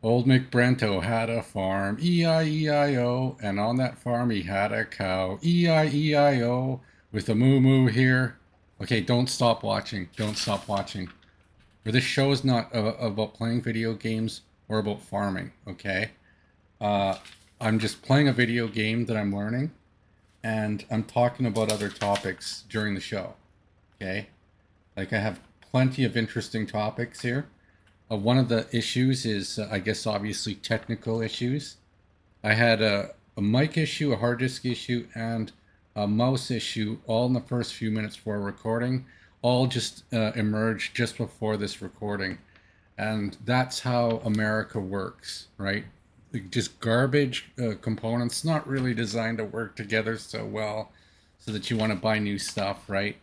Old McBrento had a farm, E-I-E-I-O, and on that farm he had a cow, E-I-E-I-O, with a moo-moo here. Okay, don't stop watching. Don't stop watching. For this show is not about playing video games or about farming, okay? Uh, I'm just playing a video game that I'm learning, and I'm talking about other topics during the show, okay? Like I have plenty of interesting topics here. One of the issues is, I guess, obviously technical issues. I had a mic issue, a hard disk issue, and a mouse issue all in the first few minutes before recording. All just emerged just before this recording. And that's how America works, right? Like just garbage components, not really designed to work together so well so that you want to buy new stuff, right?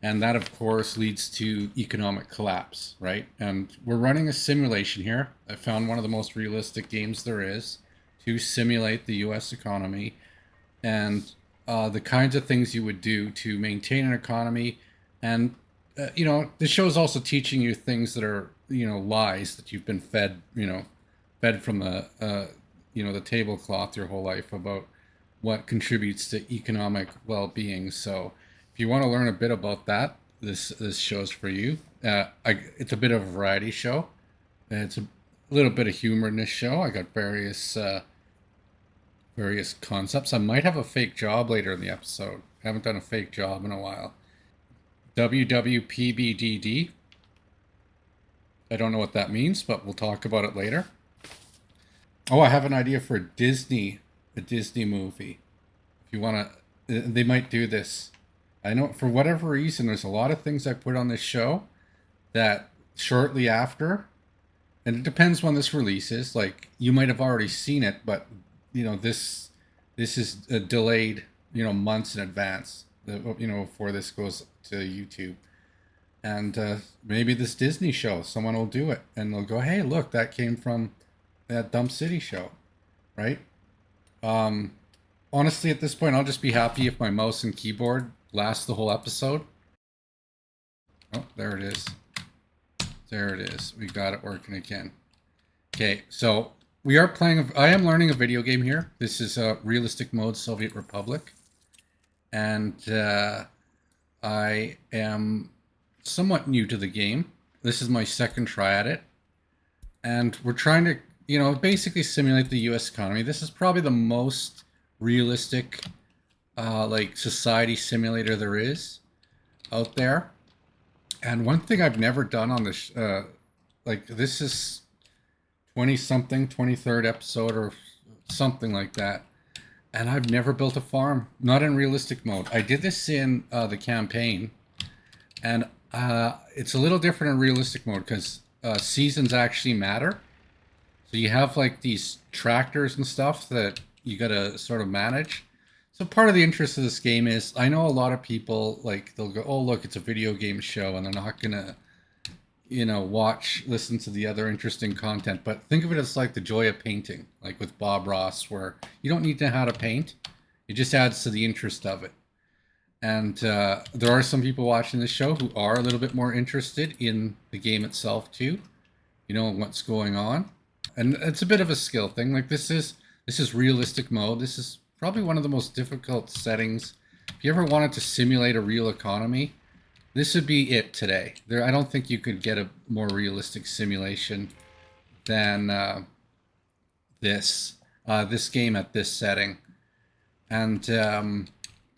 And that, of course, leads to economic collapse, right? And we're running a simulation here. I found one of the most realistic games there is to simulate the US economy and the kinds of things you would do to maintain an economy. And, the show is also teaching you things that are, lies that you've been fed, fed from the tablecloth your whole life about what contributes to economic well-being. So if you want to learn a bit about that, this show's for you. It's a bit of a variety show. It's a little bit of humor in this show. I got various concepts. I might have a fake job later in the episode. I haven't done a fake job in a while. WWPBDD. I don't know what that means, but we'll talk about it later. Oh, I have an idea for a Disney movie. If you want to, they might do this. I know for whatever reason, there's a lot of things I put on this show that shortly after, and it depends when this releases. Like you might have already seen it, but this is delayed, months in advance. Before this goes to YouTube, and maybe this Disney show, someone will do it, and they'll go, "Hey, look, that came from that Dump City show," right? Um, Honestly, at this point, I'll just be happy if my mouse and keyboard last the whole episode. Oh, there it is. There it is. We got it working again. Okay, so we are playing. I am learning a video game here. This is a realistic mode Soviet Republic, and I am somewhat new to the game. This is my second try at it, and we're trying to, basically simulate the U.S. economy. This is probably the most realistic, like society simulator there is out there. And one thing I've never done on this, like this is 20 something, 23rd episode or something like that. And I've never built a farm, not in realistic mode. I did this in the campaign, and it's a little different in realistic mode because seasons actually matter. So you have like these tractors and stuff that you got to sort of manage. So part of the interest of this game is I know a lot of people like they'll go, "Oh, look, it's a video game show," and they're not gonna, listen to the other interesting content. But think of it as like the joy of painting, like with Bob Ross, where you don't need to know how to paint; it just adds to the interest of it. And there are some people watching this show who are a little bit more interested in the game itself too, what's going on, and it's a bit of a skill thing. Like this is realistic mode. This is probably one of the most difficult settings. If you ever wanted to simulate a real economy, this would be it today. I don't think you could get a more realistic simulation than this game at this setting. And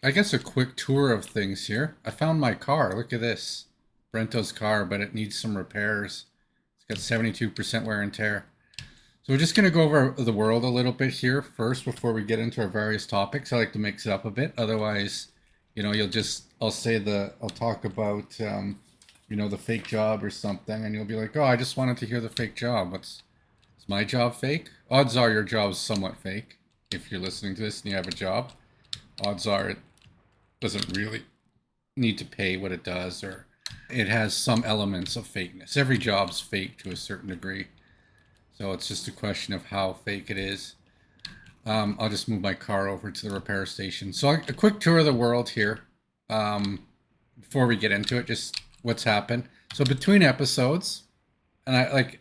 I guess a quick tour of things here. I found my car. Look at this, Brento's car, but it needs some repairs. It's got 72% wear and tear. So we're just going to go over the world a little bit here first before we get into our various topics. I like to mix it up a bit. Otherwise, I'll talk about, the fake job or something, and you'll be like, "Oh, I just wanted to hear the fake job. Is my job fake?" Odds are your job's somewhat fake. If you're listening to this and you have a job, odds are it doesn't really need to pay what it does, or it has some elements of fakeness. Every job's fake to a certain degree. So it's just a question of how fake it is. I'll just move my car over to the repair station. So a quick tour of the world here. Before we get into it, just what's happened. So between episodes, and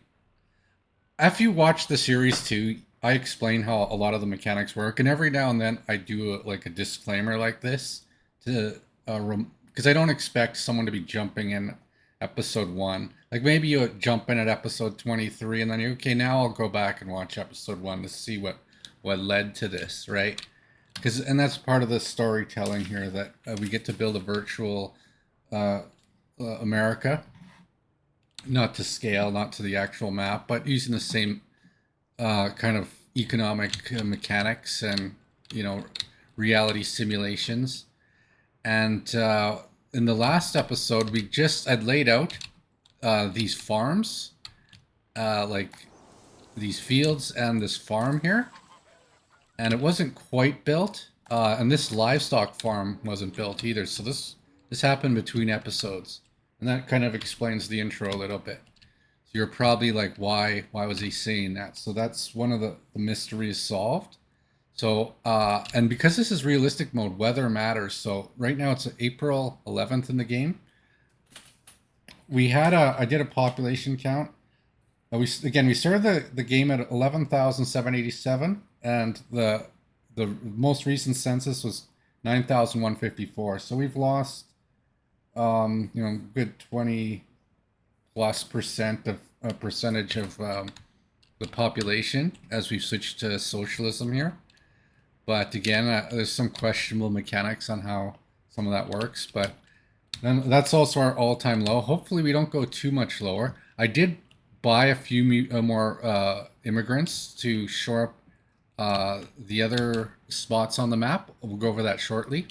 If you watch the series too, I explain how a lot of the mechanics work, and every now and then I do like a disclaimer like this to because I don't expect someone to be jumping in episode 1. Like maybe you jump in at episode 23 and then you okay, now I'll go back and watch episode 1 to see what led to this, right? Because and that's part of the storytelling here that we get to build a virtual uh, America, not to scale, not to the actual map, but using the same kind of economic mechanics and reality simulations. And in the last episode, I'd laid out these farms, like these fields and this farm here, and it wasn't quite built. And this livestock farm wasn't built either. So this happened between episodes, and that kind of explains the intro a little bit. So you're probably like, why was he saying that? So that's one of the mysteries solved. So and because this is realistic mode, weather matters. So right now it's April 11th in the game. I did a population count. We started the game at 11,787, and the most recent census was 9,154. So we've lost good 20 plus percentage of the population as we've switched to socialism here. But again, there's some questionable mechanics on how some of that works. But then that's also our all-time low. Hopefully we don't go too much lower. I did buy a few more immigrants to shore up the other spots on the map. We'll go over that shortly.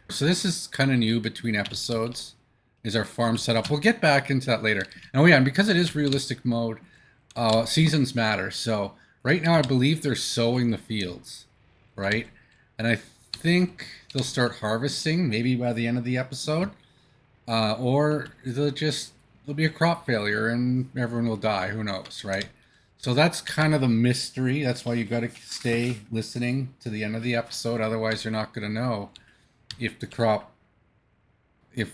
So this is kind of new between episodes, is our farm setup. We'll get back into that later. And because it is realistic mode, seasons matter. So right now I believe they're sowing the fields, right? And I think they'll start harvesting maybe by the end of the episode. Or there'll be a crop failure and everyone will die. Who knows, right? So that's kind of the mystery. That's why you got to stay listening to the end of the episode. Otherwise, you're not going to know if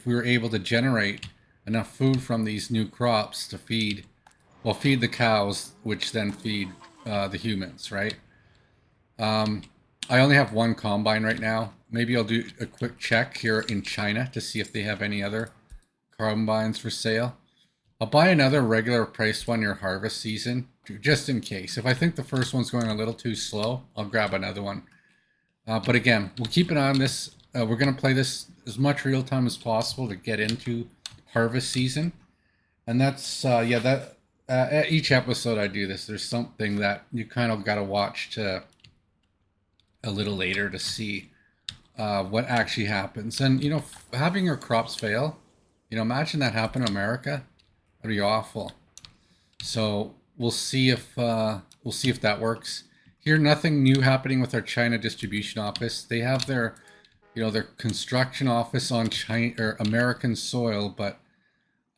we're able to generate enough food from these new crops to feed the cows, which then feed the humans, right? I only have one combine right now. Maybe I'll do a quick check here in China to see if they have any other combines for sale. I'll buy another regular priced one near harvest season, just in case. If I think the first one's going a little too slow, I'll grab another one. But again, we'll keep an eye on this. We're going to play this as much real time as possible to get into harvest season. And that's, at each episode I do this. There's something that you kind of got to watch to a little later to see what actually happens. And, having your crops fail, imagine that happened in America. That'd be awful. So we'll see if that works. Here, nothing new happening with our China distribution office. They have their construction office on China or American soil, but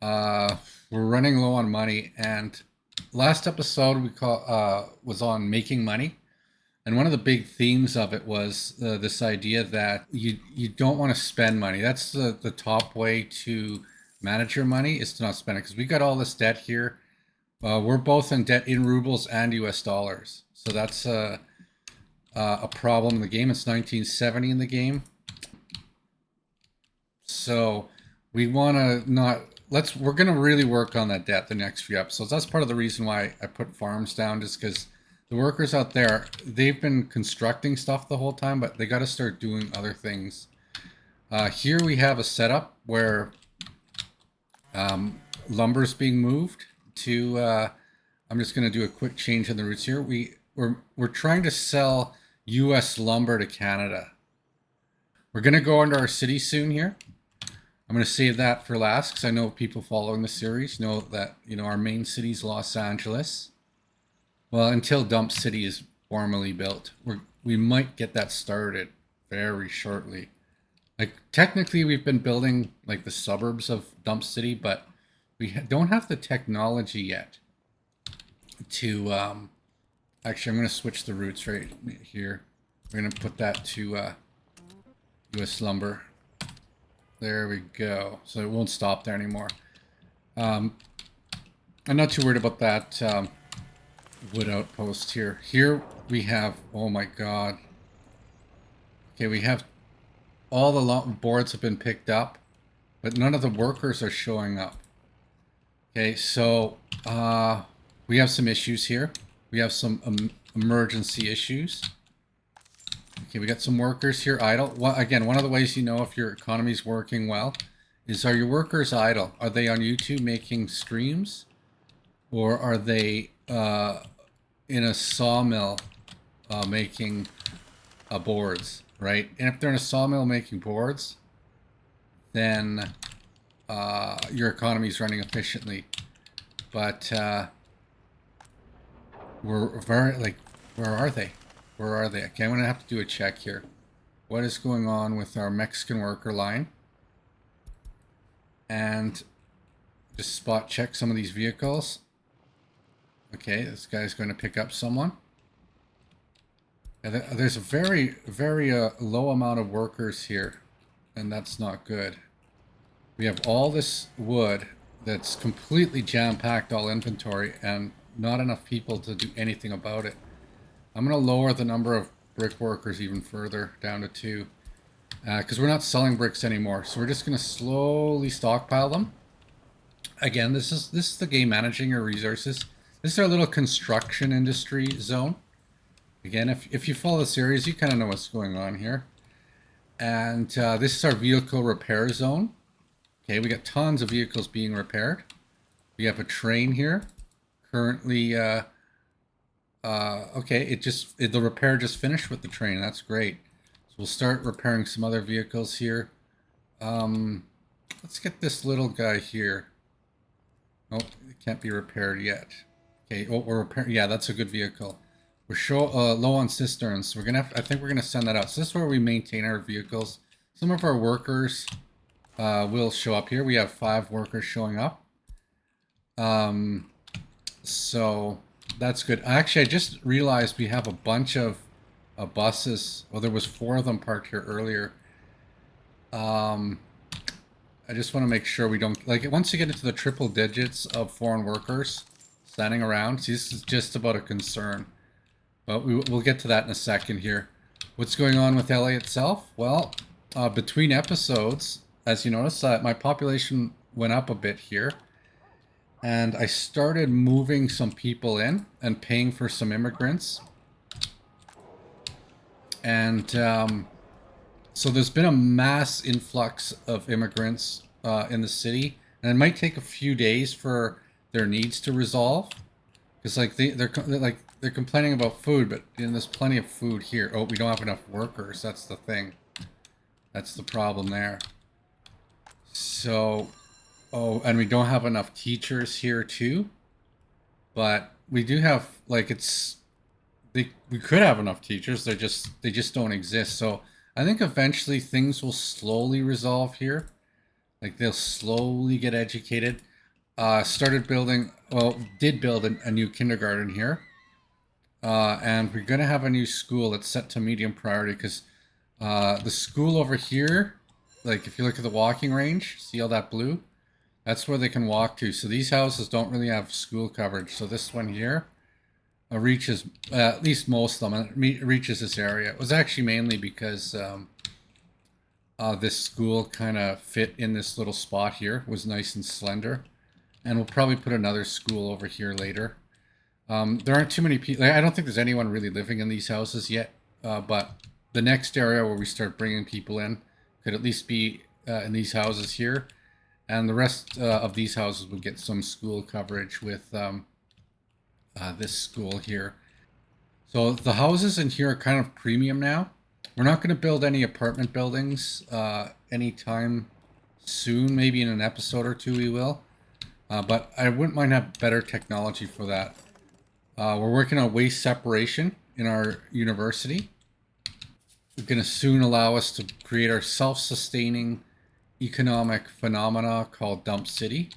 we're running low on money. And last episode was on making money, and one of the big themes of it was this idea that you don't want to spend money. That's the top way to manage your money, is to not spend it, because we got all this debt here. We're both in debt in rubles and US dollars, so that's a problem in the game. It's 1970 in the game, so we want to not we're going to really work on that debt the next few episodes. That's part of the reason why I put farms down, just because the workers out there, they've been constructing stuff the whole time, but they got to start doing other things. Here we have a setup where lumber's being moved to I'm just going to do a quick change in the routes here. We're trying to sell US lumber to Canada. We're going to go into our city soon here. I'm going to save that for last, because I know people following the series know that our main city is Los Angeles. Well, until Dump City is formally built, we might get that started very shortly. Like, technically we've been building like the suburbs of Dump City, but we don't have the technology yet to actually, I'm going to switch the routes right here. We're going to put that to US lumber. There we go. So it won't stop there anymore. I'm not too worried about that. wood outpost here. Here we have, oh my god. Okay, we have all the boards have been picked up, but none of the workers are showing up. Okay, so we have some issues here. We have some emergency issues. Okay, we got some workers here idle. Well, again, one of the ways you know if your economy is working well is, are your workers idle? Are they on YouTube making streams? Or are they in a sawmill making boards, right? And if they're in a sawmill making boards, then your economy is running efficiently. But we're very, like, where are they? Where are they? Okay, I'm going to have to do a check here. What is going on with our Mexican worker line? And just spot check some of these vehicles. Okay, this guy's going to pick up someone. There's a very, very low amount of workers here, and that's not good. We have all this wood that's completely jam-packed, all inventory, and not enough people to do anything about it. I'm going to lower the number of brick workers even further, down to 2, because we're not selling bricks anymore. So we're just going to slowly stockpile them. Again, this is the game managing your resources. This is our little construction industry zone. Again, if you follow the series, you kind of know what's going on here. And this is our vehicle repair zone. Okay, we got tons of vehicles being repaired. We have a train here. Currently, okay, the repair just finished with the train. That's great. So we'll start repairing some other vehicles here. Let's get this little guy here. Oh, it can't be repaired yet. Okay, oh, we're repairing. Yeah, that's a good vehicle. We're low on cisterns. So I think we're gonna send that out. So this is where we maintain our vehicles. Some of our workers will show up here. We have 5 workers showing up. So that's good. Actually, I just realized we have a bunch of buses. Well, there was 4 of them parked here earlier. I just want to make sure we don't, like, once you get into the triple digits of foreign workers standing around, see, this is just about a concern. But we'll get to that in a second here. What's going on with LA itself? Well, between episodes, as you notice, my population went up a bit here. And I started moving some people in and paying for some immigrants. And so there's been a mass influx of immigrants in the city. And it might take a few days for their needs to resolve. Because like they're complaining about food, but there's plenty of food here. Oh, we don't have enough workers. That's the thing. That's the problem there. So, oh, and we don't have enough teachers here too. But we do have, like, we could have enough teachers. They just don't exist. So I think eventually things will slowly resolve here. Like, they'll slowly get educated. Did build a new kindergarten here. And we're going to have a new school that's set to medium priority because the school over here, like if you look at the walking range, see all that blue? That's where they can walk to. So these houses don't really have school coverage. So this one here reaches, at least most of them, it reaches this area. It was actually mainly because this school kind of fit in this little spot here. It was nice and slender. And we'll probably put another school over here later. There aren't too many people. I don't think there's anyone really living in these houses yet. But the next area where we start bringing people in could at least be in these houses here. And the rest of these houses would get some school coverage with this school here. So the houses in here are kind of premium now. We're not going to build any apartment buildings anytime soon. Maybe in an episode or 2 we will. But I wouldn't mind having better technology for that. We're working on waste separation in our university. It's going to soon allow us to create our self-sustaining economic phenomena called Dump City.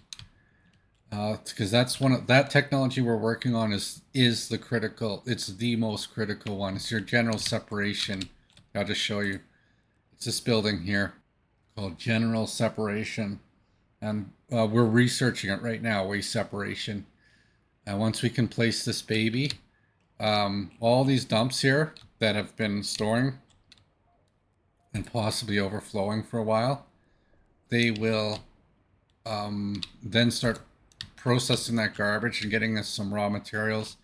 Because that's that technology we're working on is the critical. It's the most critical one. It's your general separation. I'll just show you. It's this building here called General Separation. And we're researching it right now, waste separation. Once we can place this baby, all these dumps here that have been storing and possibly overflowing for a while, they will then start processing that garbage and getting us some raw materials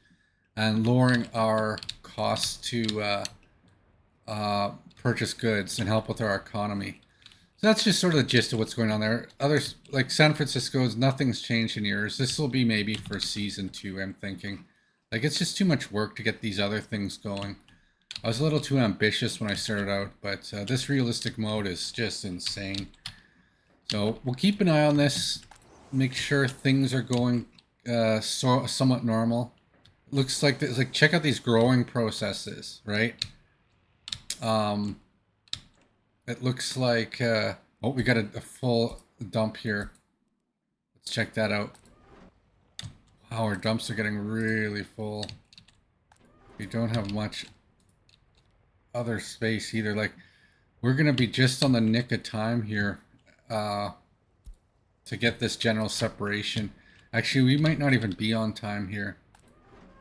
and lowering our costs to purchase goods and help with our economy. So that's just sort of the gist of what's going on there. Others, like San Francisco's, nothing's changed in years. This will be maybe for season 2, I'm thinking. Like, it's just too much work to get these other things going. I was a little too ambitious when I started out, but this realistic mode is just insane. So we'll keep an eye on this, make sure things are going somewhat normal. Looks like this, like, check out these growing processes, right? It looks like oh, we got a full dump here. Let's check that out. Wow, our dumps are getting really full. We don't have much other space either. Like, we're gonna be just on the nick of time here to get this general separation. Actually, we might not even be on time here.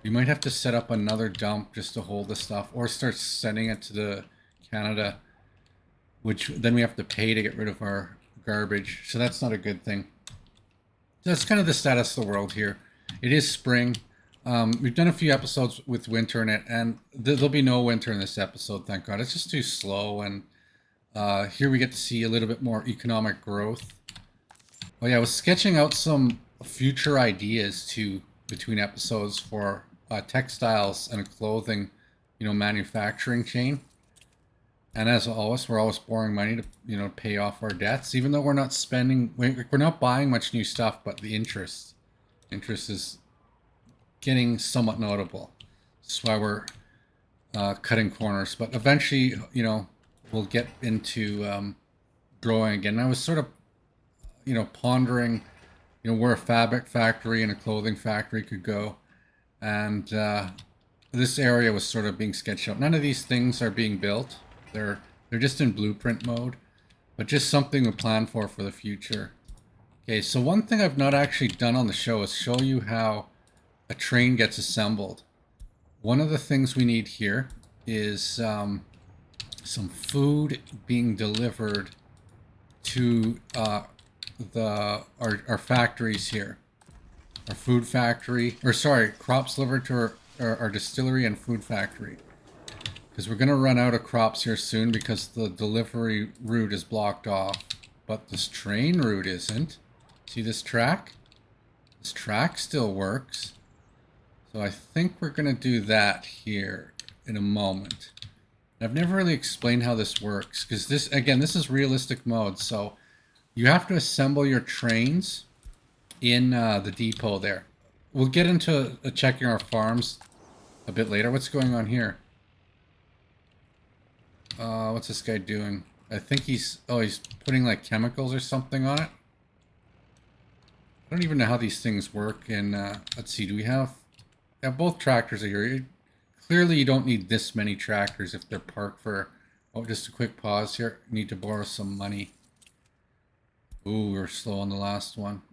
We might have to set up another dump just to hold the stuff, or start sending it to the Canada, which then we have to pay to get rid of our garbage. So that's not a good thing. That's kind of the status of the world here. It is spring. We've done a few episodes with winter in it, and there'll be no winter in this episode, thank God. It's just too slow, and here we get to see a little bit more economic growth. Oh yeah, I was sketching out some future ideas too between episodes for textiles and clothing, manufacturing chain. And as always, we're always borrowing money to, pay off our debts, even though we're not spending, we're not buying much new stuff, but the interest is getting somewhat notable. That's why we're cutting corners. But eventually, we'll get into growing again. And I was sort of, pondering, where a fabric factory and a clothing factory could go. And this area was sort of being sketched out. None of these things are being built. They're just in blueprint mode, but just something to plan for the future. Okay, so one thing I've not actually done on the show is show you how a train gets assembled. One of the things we need here is some food being delivered to our factories here. Our food factory, or sorry, crops delivered to our distillery and food factory. Because we're going to run out of crops here soon because the delivery route is blocked off. But this train route isn't. See this track? This track still works. So I think we're going to do that here in a moment. I've never really explained how this works. Because this is realistic mode. So you have to assemble your trains in the depot there. We'll get into checking our farms a bit later. What's going on here? What's this guy doing? I think he's putting like chemicals or something on it. I don't even know how these things work. And let's see, do we have... Yeah, both tractors are here. Clearly you don't need this many tractors if they're parked for... Oh, just a quick pause here. Need to borrow some money. Ooh, we're slow on the last one.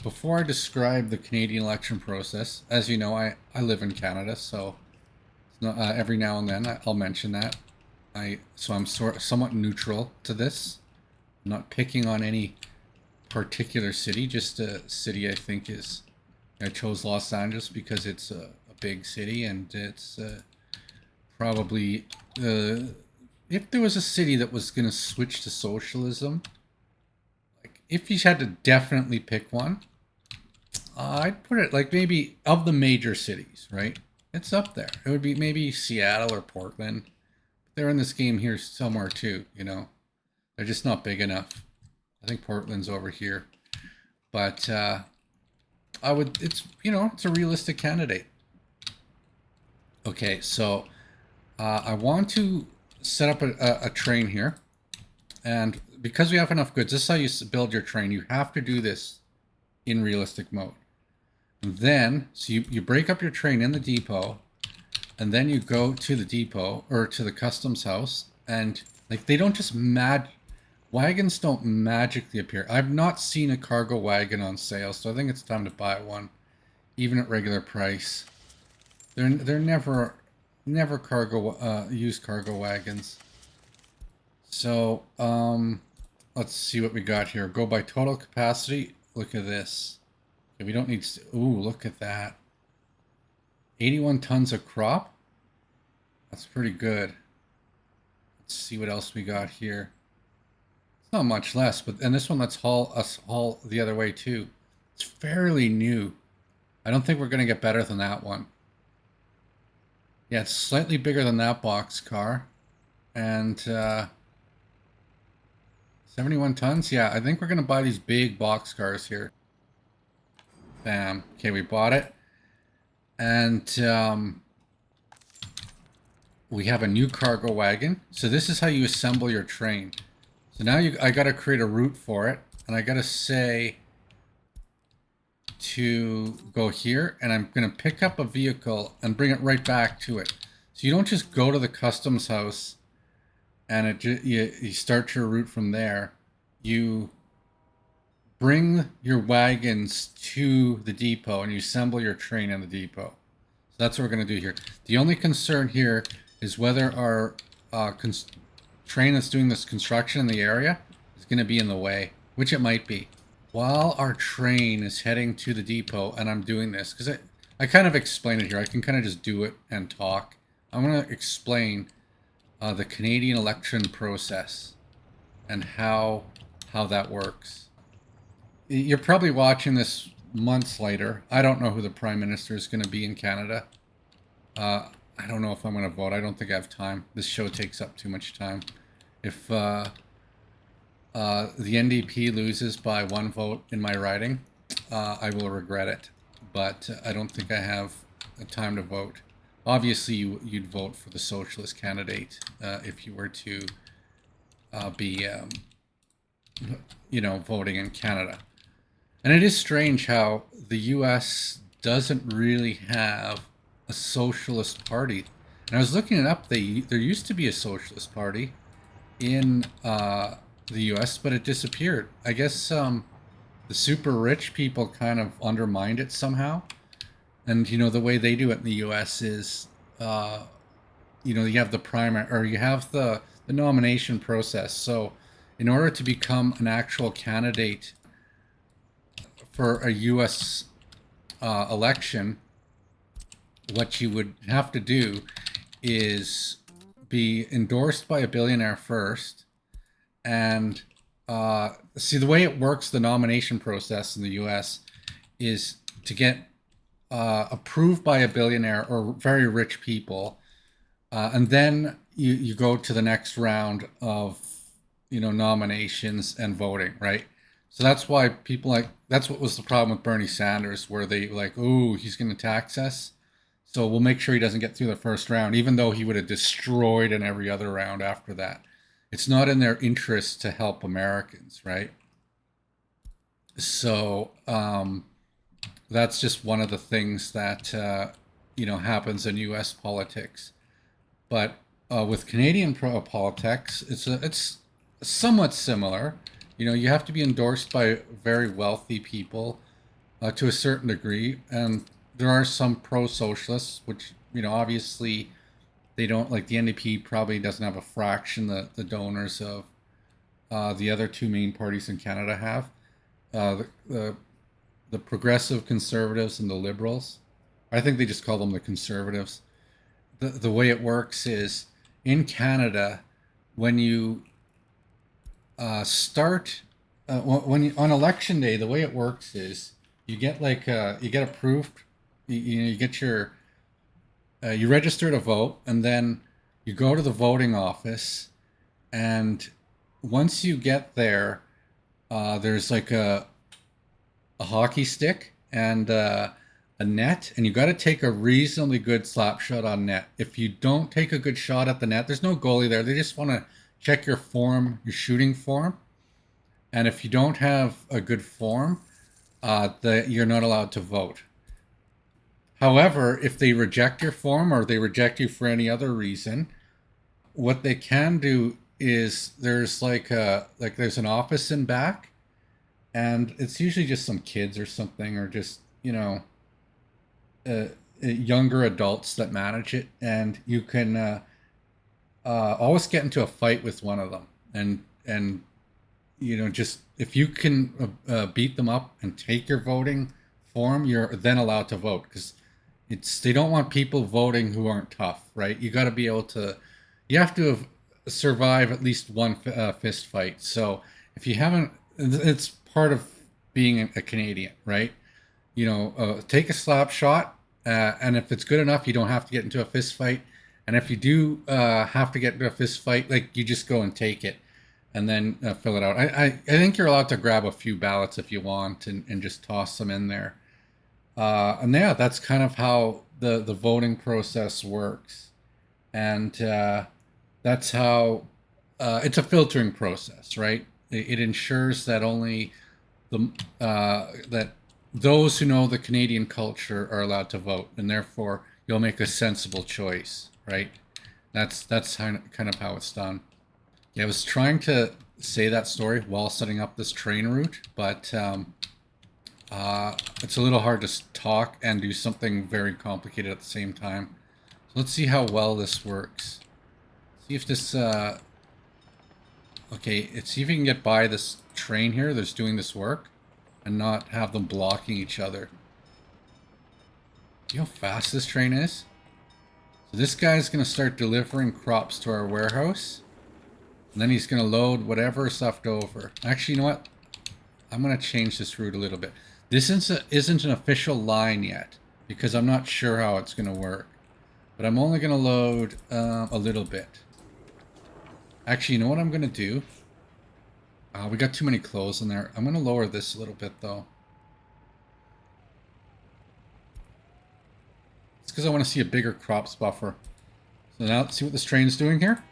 Before I describe the Canadian election process, as you know, I live in Canada, so it's not, every now and then I'll mention that. So I'm somewhat neutral to this. I'm not picking on any particular city, just a city I think is... I chose Los Angeles because it's a big city, and it's probably... if there was a city that was going to switch to socialism, like if you had to definitely pick one, I'd put it like maybe of the major cities, right? It's up there. It would be maybe Seattle or Portland. They're in this game here somewhere too, They're just not big enough. I think Portland's over here. But it's a realistic candidate. Okay, so I want to set up a train here. And because we have enough goods, this is how you build your train. You have to do this in realistic mode. And then, so you break up your train in the depot, and then you go to the depot or to the customs house, and like they don't just wagons don't magically appear. I've not seen a cargo wagon on sale, so I think it's time to buy one. even at regular price. They're never cargo used cargo wagons. So let's see what we got here. Go by total capacity. Look at this. Okay, we don't need. Ooh, look at that. 81 tons of crop. That's pretty good. Let's see what else we got here. It's not much less, but and this one let's haul the other way too. It's fairly new. I don't think we're gonna get better than that one. Yeah, it's slightly bigger than that box car, and 71 tons. Yeah, I think we're gonna buy these big box cars here. Bam. Okay, we bought it, and we have a new cargo wagon. So this is how you assemble your train. So now I got to create a route for it, and I got to say to go here, and I'm going to pick up a vehicle and bring it right back to it. So you don't just go to the customs house and you start your route from there. You bring your wagons to the depot and you assemble your train in the depot. So that's what we're going to do here. The only concern here is whether our train that's doing this construction in the area is going to be in the way, which it might be. While our train is heading to the depot, and I'm doing this, because I kind of explain it here. I can kind of just do it and talk. I'm going to explain the Canadian election process and how that works. You're probably watching this months later. I don't know who the Prime Minister is going to be in Canada. I don't know if I'm going to vote. I don't think I have time. This show takes up too much time. If the NDP loses by 1 vote in my riding, I will regret it. But I don't think I have time to vote. Obviously, you'd vote for the Socialist candidate if you were to be, voting in Canada. And it is strange how the U.S. doesn't really have a socialist party. And I was looking it up. There used to be a socialist party in the U.S., but it disappeared. I guess the super rich people kind of undermined it somehow. And the way they do it in the U.S. is, you have the primary, or you have the nomination process. So, in order to become an actual candidate for a U.S. Election, what you would have to do is be endorsed by a billionaire first, and see, the way it works, the nomination process in the U.S. is to get approved by a billionaire or very rich people, and then you go to the next round of nominations and voting, right? So that's why that's what was the problem with Bernie Sanders, where they oh, he's going to tax us, so we'll make sure he doesn't get through the first round, even though he would have destroyed in every other round after that. It's not in their interest to help Americans, right? So that's just one of the things that happens in U.S. politics. But with Canadian politics, it's somewhat similar. You have to be endorsed by very wealthy people to a certain degree, and there are some pro-socialists, which obviously they don't, like the NDP probably doesn't have a fraction the donors of the other two main parties in Canada have. The progressive conservatives and the liberals. I think they just call them the conservatives. The way it works is in Canada, when you start on election day, the way it works is you get you get approved. You get your you register to vote, and then you go to the voting office, and once you get there, there's like a hockey stick and a net, and you got to take a reasonably good slap shot on net. If you don't take a good shot at the net, there's no goalie there. They just want to check your form, your shooting form. And if you don't have a good form, you're not allowed to vote. However, if they reject your form or they reject you for any other reason, what they can do is there's there's an office in back, and it's usually just some kids or something, or just younger adults that manage it, and you can always get into a fight with one of them, and just if you can beat them up and take your voting form, you're then allowed to vote, because they don't want people voting who aren't tough, right? You got to be able to, you have to have survive at least one fist fight. So if you haven't, it's part of being a Canadian, right? Take a slap shot, and if it's good enough, you don't have to get into a fist fight. And if you do have to get into a fist fight, like, you just go and take it, and then fill it out. I think you're allowed to grab a few ballots if you want, and just toss them in there. And yeah, that's kind of how the voting process works, and that's how it's a filtering process, right? It ensures that only that those who know the Canadian culture are allowed to vote, and therefore you'll make a sensible choice, right? That's kind of how it's done. Yeah, I was trying to say that story while setting up this train route, but it's a little hard to talk and do something very complicated at the same time. So let's see how well this works. See if this, okay, see if you can get by this train here that's doing this work and not have them blocking each other. See how fast this train is? So this guy's going to start delivering crops to our warehouse. And then he's going to load whatever's left over. Actually, you know what? I'm going to change this route a little bit. This isn't an official line yet, because I'm not sure how it's going to work. But I'm only going to load a little bit. Actually, you know what I'm going to do? We got too many clothes in there. I'm going to lower this a little bit, though. It's because I want to see a bigger crops buffer. So now let's see what this train's doing here.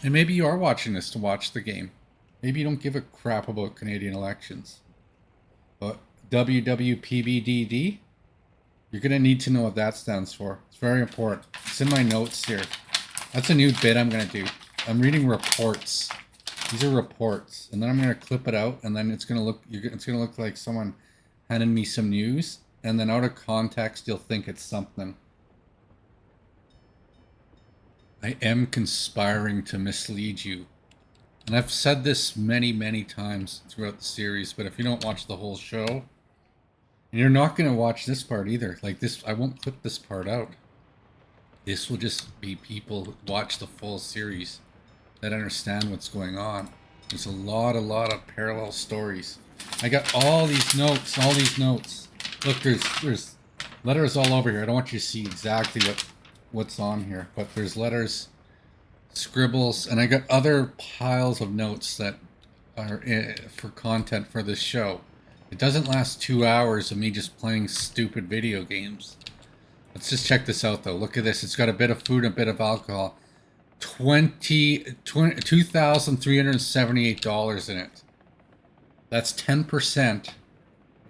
And maybe you are watching this to watch the game. Maybe you don't give a crap about Canadian elections. But WWPBDD, you're going to need to know what that stands for. It's very important. It's in my notes here. That's a new bit I'm going to do. I'm reading reports. These are reports. And then I'm going to clip it out, and then it's going to look like someone handed me some news, and then out of context you'll think it's something. I am conspiring to mislead you. And I've said this many, many times throughout the series, but if you don't watch the whole show, and you're not going to watch this part either, like this, I won't clip this part out. This will just be people who watch the full series that understand what's going on. There's a lot of parallel stories. I got all these notes, Look, there's letters all over here. I don't want you to see exactly what's on here, but there's letters, scribbles, and I got other piles of notes that are for content for this show. It doesn't last 2 hours of me just playing stupid video games. Let's just check this out, though. Look at this. It's got a bit of food and a bit of alcohol. $2,378 in it. That's 10%. You're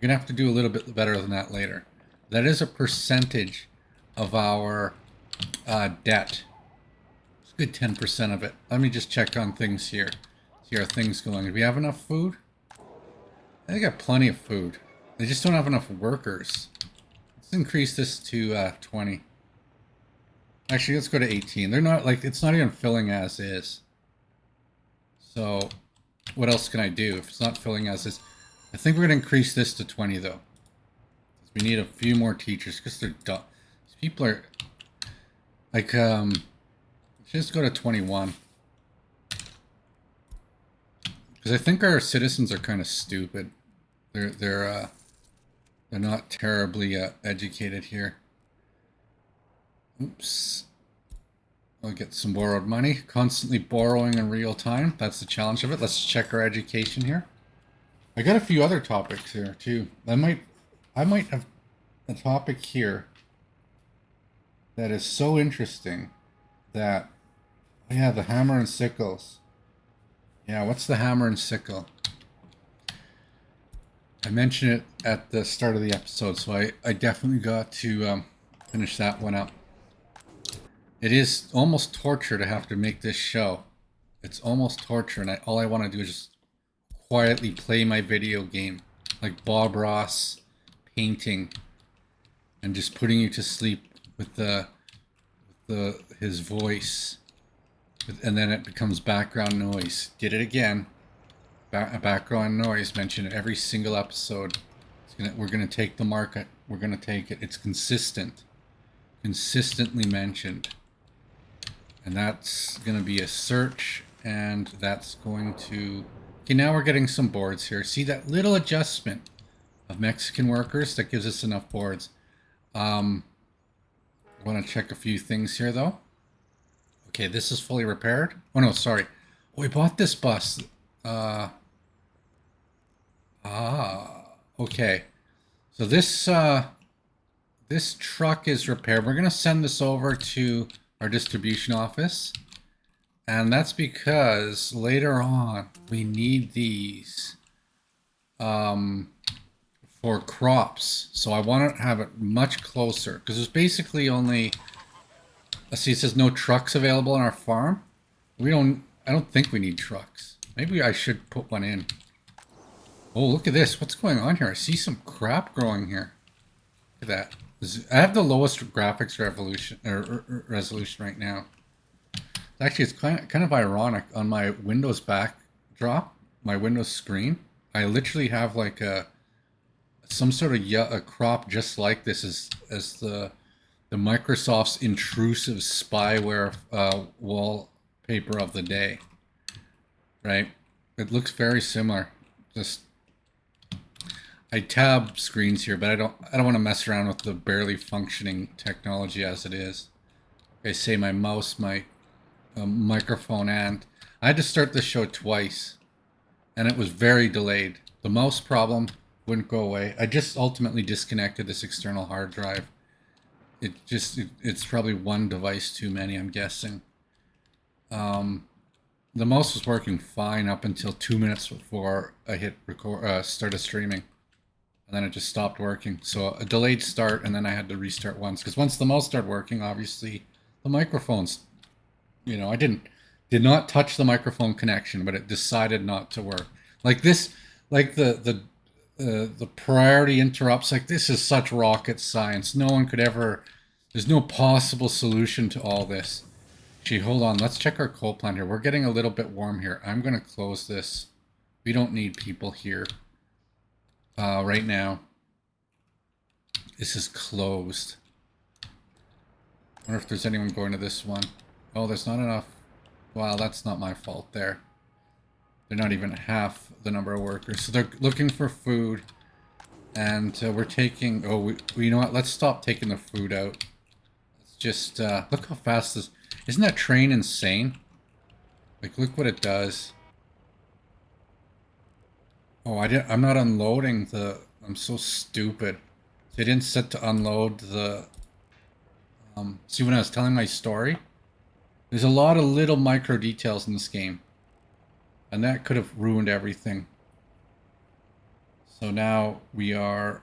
going to have to do a little bit better than that later. That is a percentage of our debt. It's a good 10% of it. Let me just check on things here. See how things going. Do we have enough food? I think I got plenty of food. They just don't have enough workers. Let's increase this to 20. Actually, let's go to 18. They're not, like, it's not even filling as is. So, what else can I do if it's not filling as is? I think we're going to increase this to 20, though. We need a few more teachers, because they're dumb. These people are, like, just go to 21. Because I think our citizens are kind of stupid. They're not terribly educated here. Oops. I'll get some borrowed money. Constantly borrowing in real time. That's the challenge of it. Let's check our education here. I got a few other topics here too. I might have a topic here that is so interesting that, oh yeah, the hammer and sickles. Yeah, what's the hammer and sickle? I mentioned it at the start of the episode, so I definitely got to finish that one up. It is almost torture to have to make this show. It's almost torture, and all I want to do is just quietly play my video game, like Bob Ross painting. and just putting you to sleep with his voice, and then it becomes background noise. Did it again. Background noise mentioned in every single episode. We're gonna take the market. We're gonna take it. It's consistent, consistently mentioned, and that's gonna be a search, and that's going to. Okay, now we're getting some boards here. See that little adjustment of Mexican workers that gives us enough boards. I want to check a few things here though. Okay, this is fully repaired. Oh no, sorry. Oh, we bought this bus. Okay. So this truck is repaired. We're gonna send this over to our distribution office, and that's because later on we need these for crops. So I want to have it much closer because there's basically only. See, it says no trucks available on our farm. I don't think we need trucks. Maybe I should put one in. Oh, look at this. What's going on here? I see some crap growing here. Look at that. I have the lowest graphics resolution right now. Actually, it's kind of ironic. On my Windows backdrop, my Windows screen, I literally have like some sort of a crop just like this as the Microsoft's intrusive spyware wallpaper of the day. Right? It looks very similar. Just I tab screens here, but I don't want to mess around with the barely functioning technology as it is. I say my mouse, my microphone, and I had to start the show twice, and it was very delayed. The mouse problem wouldn't go away. I just ultimately disconnected this external hard drive. It's probably one device too many, I'm guessing. The mouse was working fine up until 2 minutes before I hit record, started streaming. And then it just stopped working. So a delayed start, and then I had to restart once. Because once the mouse started working, obviously, the microphones, I did not touch the microphone connection, but it decided not to work. Like this, like the priority interrupts, like this is such rocket science. No one could ever, there's no possible solution to all this. Gee, hold on. Let's check our coal plant here. We're getting a little bit warm here. I'm going to close this. We don't need people here right now. This is closed. I wonder if there's anyone going to this one. Oh, there's not enough. Well, that's not my fault there. They're not even half the number of workers. So they're looking for food. And we're taking... Oh, you know what? Let's stop taking the food out. Let's just... look how fast this... Isn't that train insane? Like, look what it does. Oh, I'm not unloading the... I'm so stupid. They didn't set to unload the... see, when I was telling my story, there's a lot of little micro details in this game. And that could have ruined everything. So now we are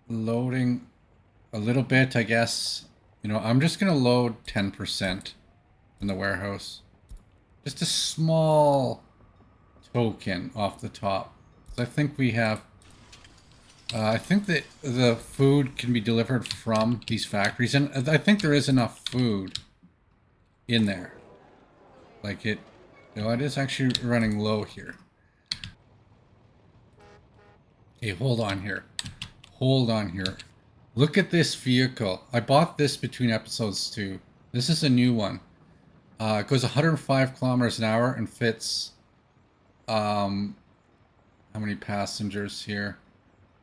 loading a little bit, I guess. I'm just going to load 10% in the warehouse. Just a small token off the top. So I think we have... I think that the food can be delivered from these factories. And I think there is enough food in there. Like it... it is actually running low here. Okay, hold on here. Hold on here. Look at this vehicle. I bought this between episodes 2. This is a new one. It goes 105 kilometers an hour and fits... how many passengers here?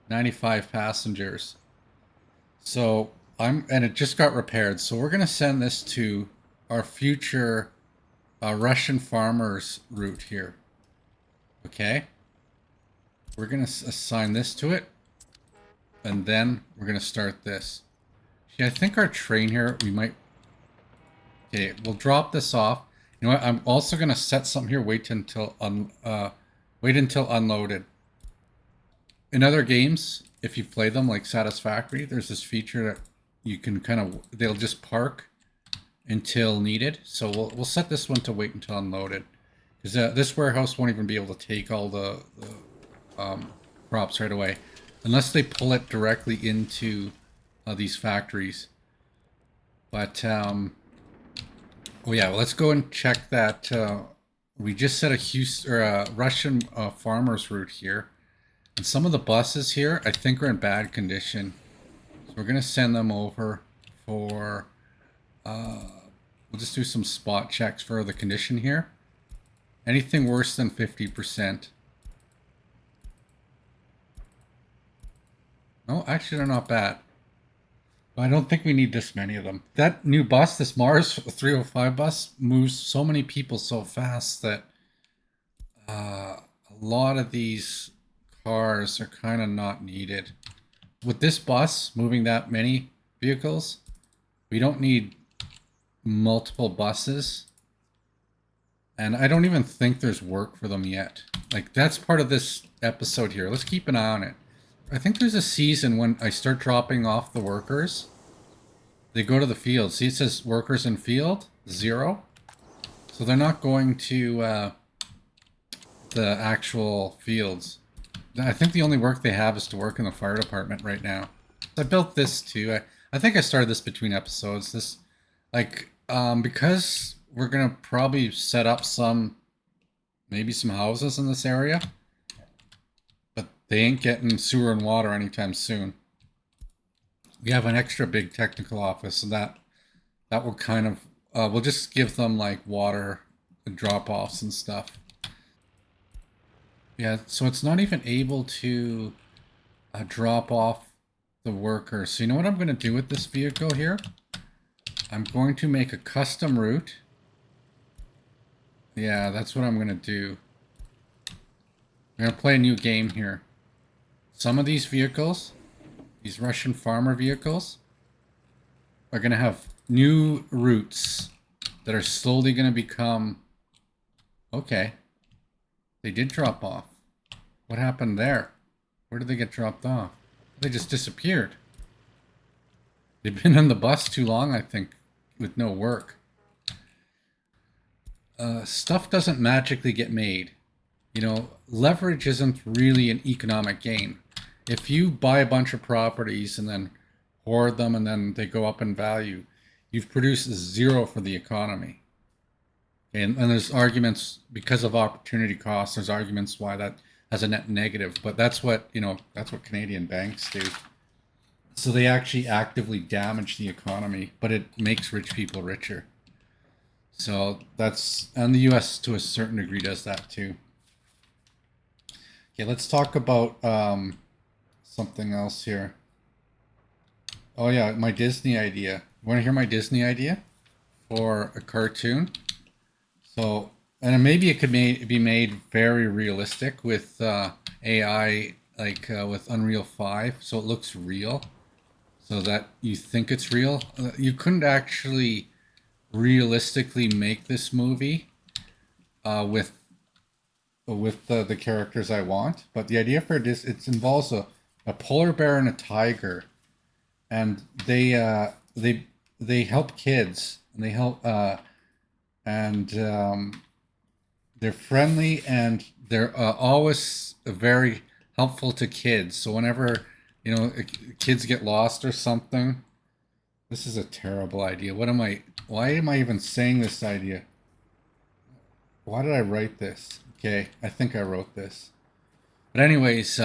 95 passengers. So, and it just got repaired. So we're going to send this to our future Russian farmers route here. Okay? We're going to assign this to it. And then we're going to start this. See, I think our train here, we might... Okay, we'll drop this off. You know what? I'm also going to set something here. Wait until unloaded. In other games, if you play them like Satisfactory, there's this feature that you can they'll just park until needed. So we'll set this one to wait until unloaded. Because this warehouse won't even be able to take all the crops right away. Unless they pull it directly into these factories. But oh yeah, well, let's go and check that. We just set a Houston or a Russian farmers route here, and some of the buses here I think are in bad condition. So we're gonna send them over for. We'll just do some spot checks for the condition here. Anything worse than 50%. No, actually they're not bad. I don't think we need this many of them. That new bus, this Mars 305 bus, moves so many people so fast that a lot of these cars are kind of not needed. With this bus moving that many vehicles, we don't need multiple buses. And I don't even think there's work for them yet. Like, that's part of this episode here. Let's keep an eye on it. I think there's a season when I start dropping off the workers. They go to the field. See, it says workers in field, 0. So they're not going to the actual fields. I think the only work they have is to work in the fire department right now. I built this too. I think I started this between episodes. This, like, because we're going to probably set up maybe some houses in this area. But they ain't getting sewer and water anytime soon. We have an extra big technical office, and that will kind of we'll just give them like water and drop-offs and stuff. Yeah, so it's not even able to drop off the workers. So you know what I'm going to do with this vehicle here? I'm going to make a custom route. Yeah, that's what I'm going to do. I'm going to play a new game here. Some of these vehicles, these Russian farmer vehicles, are going to have new routes that are slowly going to become... Okay. They did drop off. What happened there? Where did they get dropped off? They just disappeared. They've been on the bus too long, I think, with no work. Stuff doesn't magically get made. You know, leverage isn't really an economic game. If you buy a bunch of properties and then hoard them and then they go up in value, you've produced 0 for the economy. And there's arguments because of opportunity costs. There's arguments why that has a net negative, but that's what, you know, that's what Canadian banks do. So they actually actively damage the economy, but it makes rich people richer. So that's, and the US to a certain degree does that too. Okay, let's talk about something else here. Oh yeah, my Disney idea. Want to hear my Disney idea for a cartoon? So, and maybe it could be made very realistic with AI, like with Unreal 5, so it looks real, so that you think it's real. You couldn't actually realistically make this movie with the characters I want, but the idea for this, it involves a polar bear and a tiger, and they help kids, and they help they're friendly, and they're always very helpful to kids. So whenever, you know, kids get lost or something, this is a terrible idea. Why am I even saying this idea? Why did I write this? Okay, I think I wrote this. But anyways,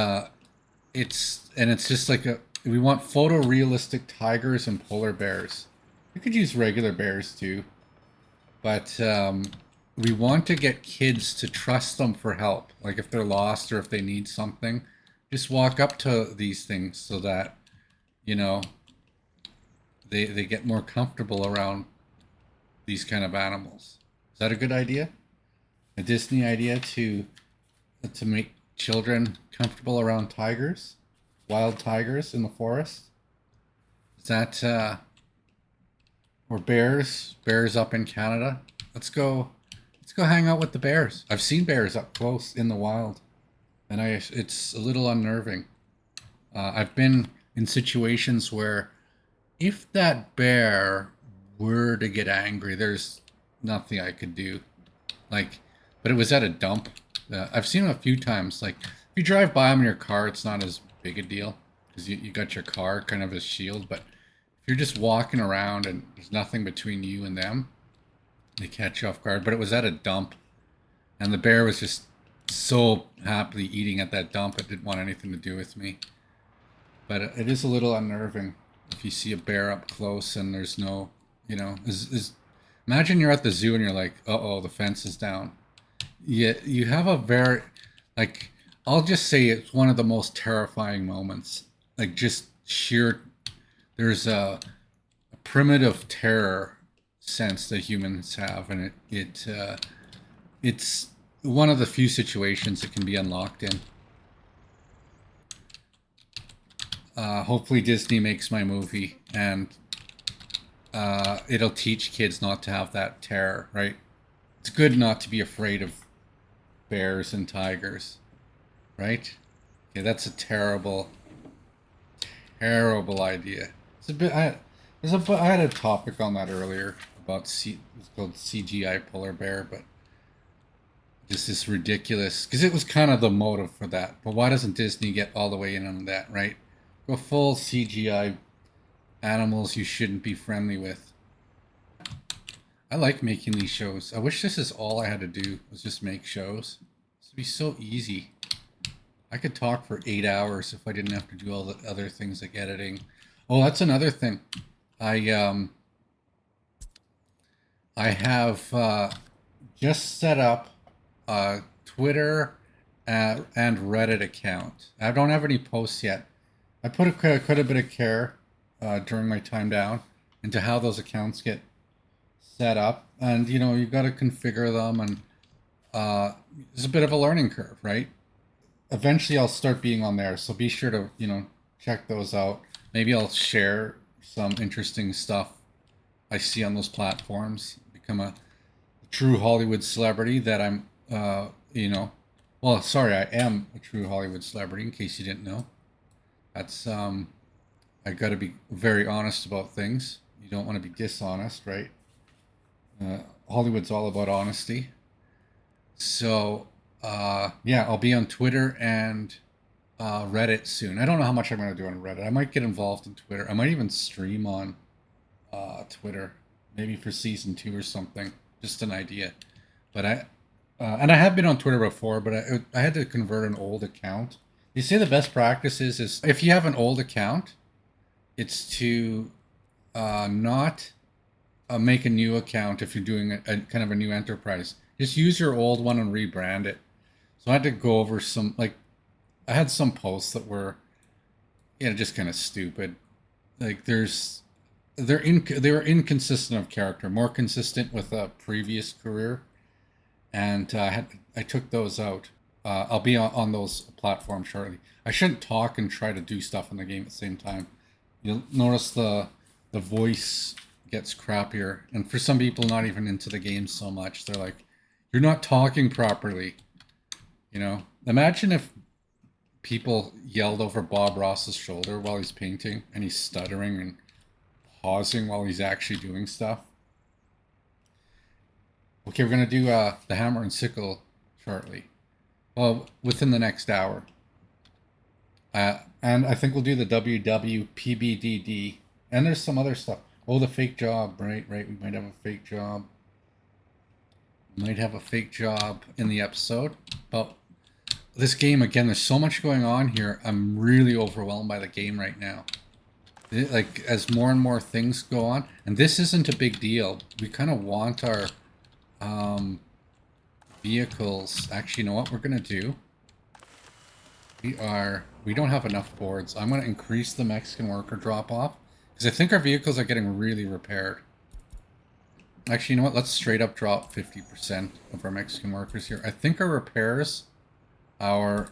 it's just like we want photorealistic tigers and polar bears. You could use regular bears too. But we want to get kids to trust them for help. Like if they're lost or if they need something, just walk up to these things so that, you know, they get more comfortable around these kind of animals. Is that a good idea? A Disney idea to make children comfortable around tigers? Wild tigers in the forest? Is that... or bears up in Canada. Let's go hang out with the bears. I've seen bears up close in the wild, and it's a little unnerving. I've been in situations where if that bear were to get angry, there's nothing I could do. Like, but it was at a dump. I've seen them a few times. Like, if you drive by them in your car, it's not as big a deal. because you got your car kind of as shield. But if you're just walking around and there's nothing between you and them, they catch you off guard. But it was at a dump, and the bear was just so happily eating at that dump, it didn't want anything to do with me. But it is a little unnerving if you see a bear up close and there's no, imagine you're at the zoo and you're like, uh-oh, the fence is down. You have a very, like, I'll just say it's one of the most terrifying moments. Like, just sheer, there's a primitive terror sense that humans have, and it's one of the few situations it can be unlocked in. Hopefully Disney makes my movie, and it'll teach kids not to have that terror, right? It's good not to be afraid of bears and tigers, right? Okay, that's a terrible, terrible idea. It's a bit. I had a topic on that earlier about it's called CGI polar bear, but just this ridiculous, because it was kind of the motive for that. But why doesn't Disney get all the way in on that, right? Go full CGI animals you shouldn't be friendly with. I like making these shows. I wish this is all I had to do was just make shows. This would be so easy. I could talk for 8 hours if I didn't have to do all the other things like editing. Oh, that's another thing. I have just set up a Twitter and Reddit account. I don't have any posts yet. I put quite a bit of care during my time down into how those accounts get set up, and you got to configure them, and it's a bit of a learning curve, right? Eventually, I'll start being on there, so be sure to check those out. Maybe I'll share some interesting stuff I see on those platforms. Become a true Hollywood celebrity that I'm. Well, sorry, I am a true Hollywood celebrity. In case you didn't know, that's I got to be very honest about things. You don't want to be dishonest, right? Hollywood's all about honesty. So, yeah, I'll be on Twitter and Reddit soon. I don't know how much I'm going to do on Reddit. I might get involved in Twitter. I might even stream on Twitter, maybe for season 2 or something. Just an idea. But and I have been on Twitter before, but I had to convert an old account. They say the best practice is if you have an old account, it's to not make a new account if you're doing a kind of a new enterprise. Just use your old one and rebrand it. So I had to go over some, like, I had some posts that were, just kind of stupid. Like they were inconsistent of character, more consistent with a previous career, and I took those out. I'll be on those platforms shortly. I shouldn't talk and try to do stuff in the game at the same time. You'll notice the voice gets crappier, and for some people not even into the game so much, they're like, you're not talking properly. Imagine if people yelled over Bob Ross's shoulder while he's painting and he's stuttering and pausing while he's actually doing stuff. Okay, we're gonna do the hammer and sickle shortly. Well, within the next hour. And I think we'll do the WWPBDD. And there's some other stuff. Oh, the fake job, right? We might have a fake job. Might have a fake job in the episode. But this game, again, there's so much going on here. I'm really overwhelmed by the game right now. Like, as more and more things go on. And this isn't a big deal. We kind of want our vehicles. Actually, you know what we're going to do? We don't have enough boards. I'm going to increase the Mexican worker drop-off. Because I think our vehicles are getting really repaired. Actually, you know what? Let's straight up drop 50% of our Mexican workers here. I think our repairs are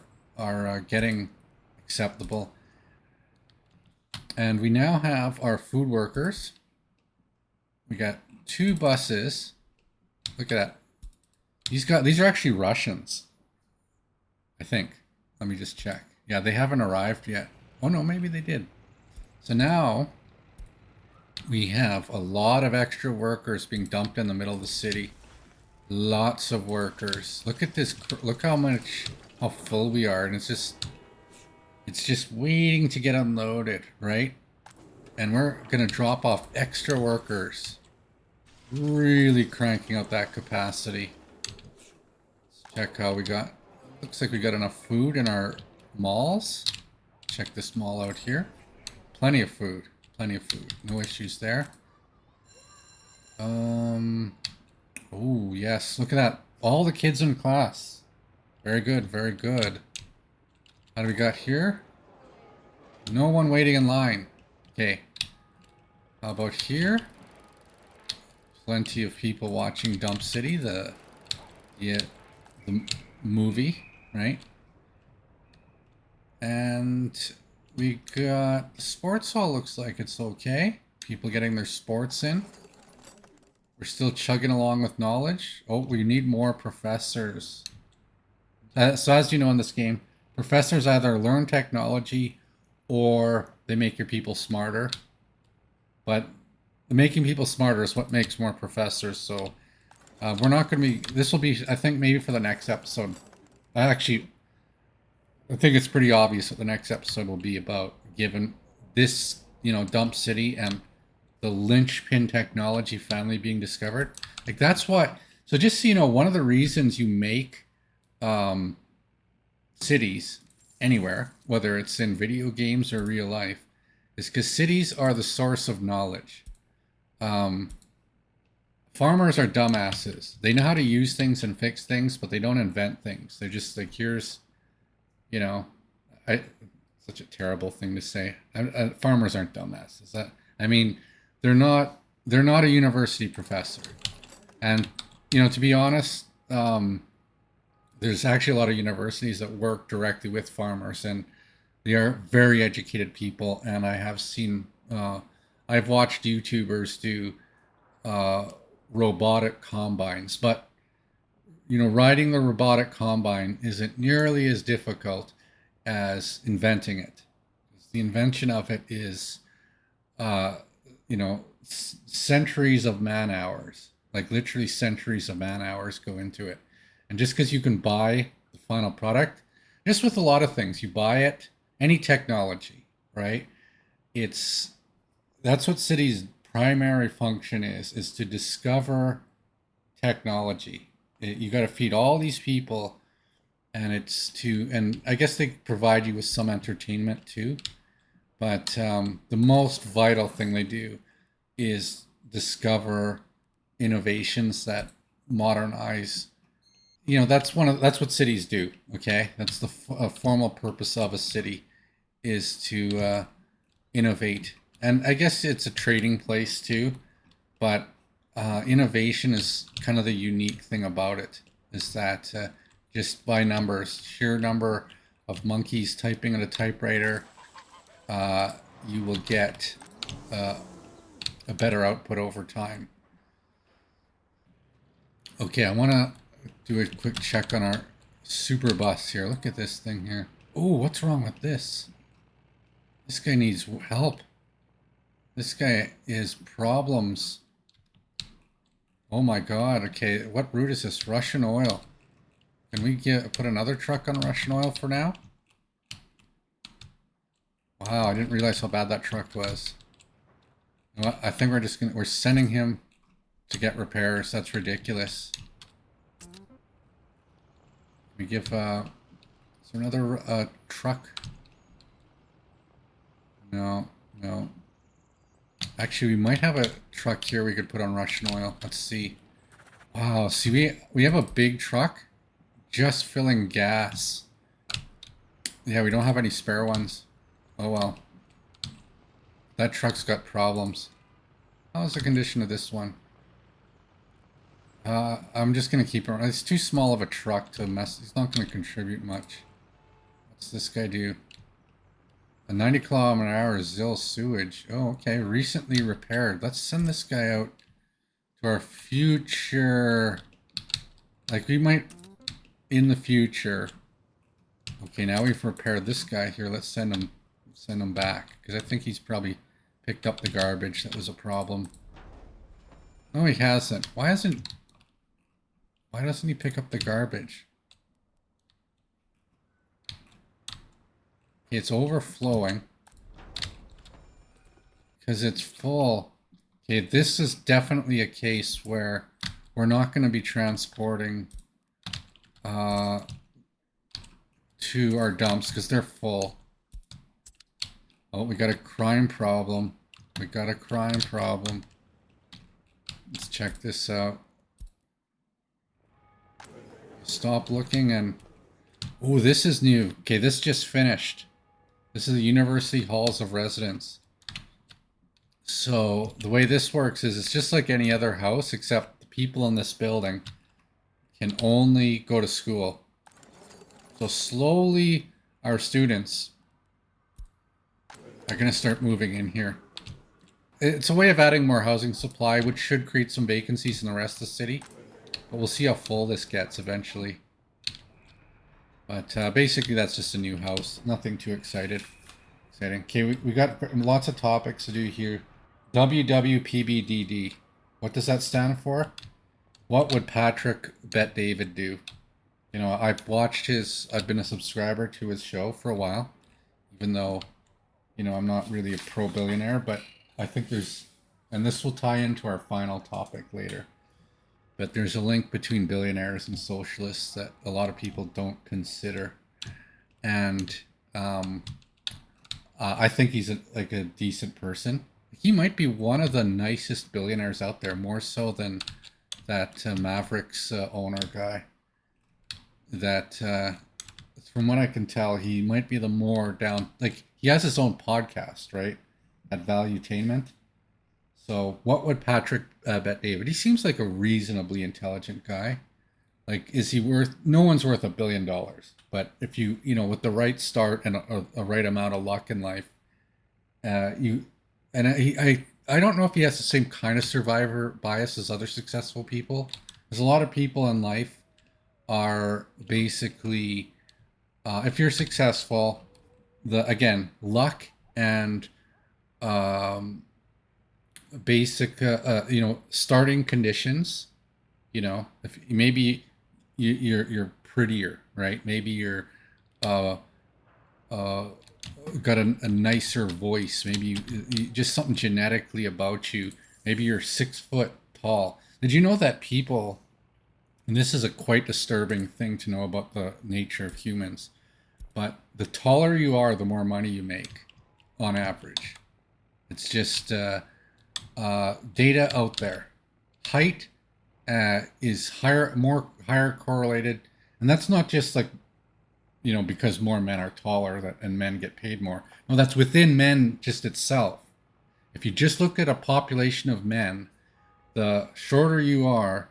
getting acceptable. And we now have our food workers. We got 2 buses. Look at that. These are actually Russians. I think. Let me just check. Yeah, they haven't arrived yet. Oh no, maybe they did. So now we have a lot of extra workers being dumped in the middle of the city. Lots of workers. Look at this. Look how full we are. And it's just It's just waiting to get unloaded, right? And we're going to drop off extra workers. Really cranking out that capacity. Let's check how we got. Looks like we got enough food in our malls. Check this mall out here. Plenty of food. Plenty of food. No issues there. Oh, yes. Look at that. All the kids in class. Very good. Very good. How do we got here? No one waiting in line. Okay. How about here? Plenty of people watching Dump City, the movie, right? And we got the sports hall. Looks like it's okay. People getting their sports in. We're still chugging along with knowledge. Oh, we need more professors. So as you know in this game, professors either learn technology or they make your people smarter. But making people smarter is what makes more professors. So we're not going to be... This will be, I think, maybe for the next episode. Actually, I think it's pretty obvious what the next episode will be about, given this, Dump City and the linchpin technology finally being discovered. Like, that's what... So just so you know, one of the reasons you make cities anywhere, whether it's in video games or real life, is because cities are the source of knowledge. Farmers are dumbasses. They know how to use things and fix things, but they don't invent things. They're just like, here's, such a terrible thing to say. Farmers aren't dumbasses. I mean, they're not a university professor. And, to be honest, there's actually a lot of universities that work directly with farmers, and they are very educated people. And I have seen, I've watched YouTubers do robotic combines, but riding the robotic combine isn't nearly as difficult as inventing it. The invention of it is, centuries of man hours, like literally centuries of man hours go into it. And just because you can buy the final product, just with a lot of things, you buy it, any technology, right? That's what City's primary function is to discover technology. You got to feed all these people, and and I guess they provide you with some entertainment too. But the most vital thing they do is discover innovations that modernize. That's what cities do. Okay, that's the formal purpose of a city, is to innovate. And I guess it's a trading place too, but innovation is kind of the unique thing about it, is that just by numbers, sheer number of monkeys typing at a typewriter, you will get a better output over time. Okay, I want to do a quick check on our super bus here. Look at this thing here. Oh, what's wrong with this? This guy needs help. This guy is problems. Oh my god. Okay, what route is this? Russian oil. Can we put another truck on Russian oil for now? Wow, I didn't realize how bad that truck was. You know what? I think we're sending him to get repairs. That's ridiculous. We give, is there another truck? No. Actually, we might have a truck here we could put on Russian oil. Let's see. Wow, see, we have a big truck just filling gas. Yeah, we don't have any spare ones. Oh well. That truck's got problems. How's the condition of this one? I'm just going to keep it. It's too small of a truck to mess. He's not going to contribute much. What's this guy do? A 90-kilometer-an-hour ZIL sewage. Oh, okay. Recently repaired. Let's send this guy out to our future. Like, we might, in the future. Okay, now we've repaired this guy here. Let's send him back, because I think he's probably picked up the garbage that was a problem. No, he hasn't. Why doesn't he pick up the garbage? It's overflowing because it's full. Okay, this is definitely a case where we're not going to be transporting to our dumps because they're full. Oh, we got a crime problem. We got a crime problem. Let's check this out. Stop looking and... Oh, this is new. Okay, this just finished. This is the University Halls of Residence. So the way this works is it's just like any other house, except the people in this building can only go to school. So slowly our students are going to start moving in here. It's a way of adding more housing supply, which should create some vacancies in the rest of the city. But we'll see how full this gets eventually. But basically that's just a new house. Nothing too exciting. Okay, we got lots of topics to do here. WWPBDD. What does that stand for? What would Patrick Bet David do? You know, I've been a subscriber to his show for a while. Even though, you know, I'm not really a pro-billionaire, but I think and this will tie into our final topic later. But there's a link between billionaires and socialists that a lot of people don't consider. And I think he's like a decent person. He might be one of the nicest billionaires out there, more so than that Mavericks owner guy. That, from what I can tell, he might be the more down... Like, he has his own podcast, right? At Valuetainment. So, what would Patrick Bet David? He seems like a reasonably intelligent guy. Like, is he worth... No one's worth $1 billion. But if you know, with the right start and a right amount of luck in life, I don't know if he has the same kind of survivor bias as other successful people. There's a lot of people in life are basically, if you're successful, again, luck and basic, you know, starting conditions. You know, if maybe you're prettier, right? Maybe you're got a nicer voice. Maybe you just something genetically about you. Maybe you're 6 foot tall. Did you know that people, and this is a quite disturbing thing to know about the nature of humans, but the taller you are, the more money you make on average. It's just data out there. Height is higher correlated, and that's not just like, you know, because more men are taller and men get paid more. No, that's within men just itself. If you just look at a population of men, the shorter you are,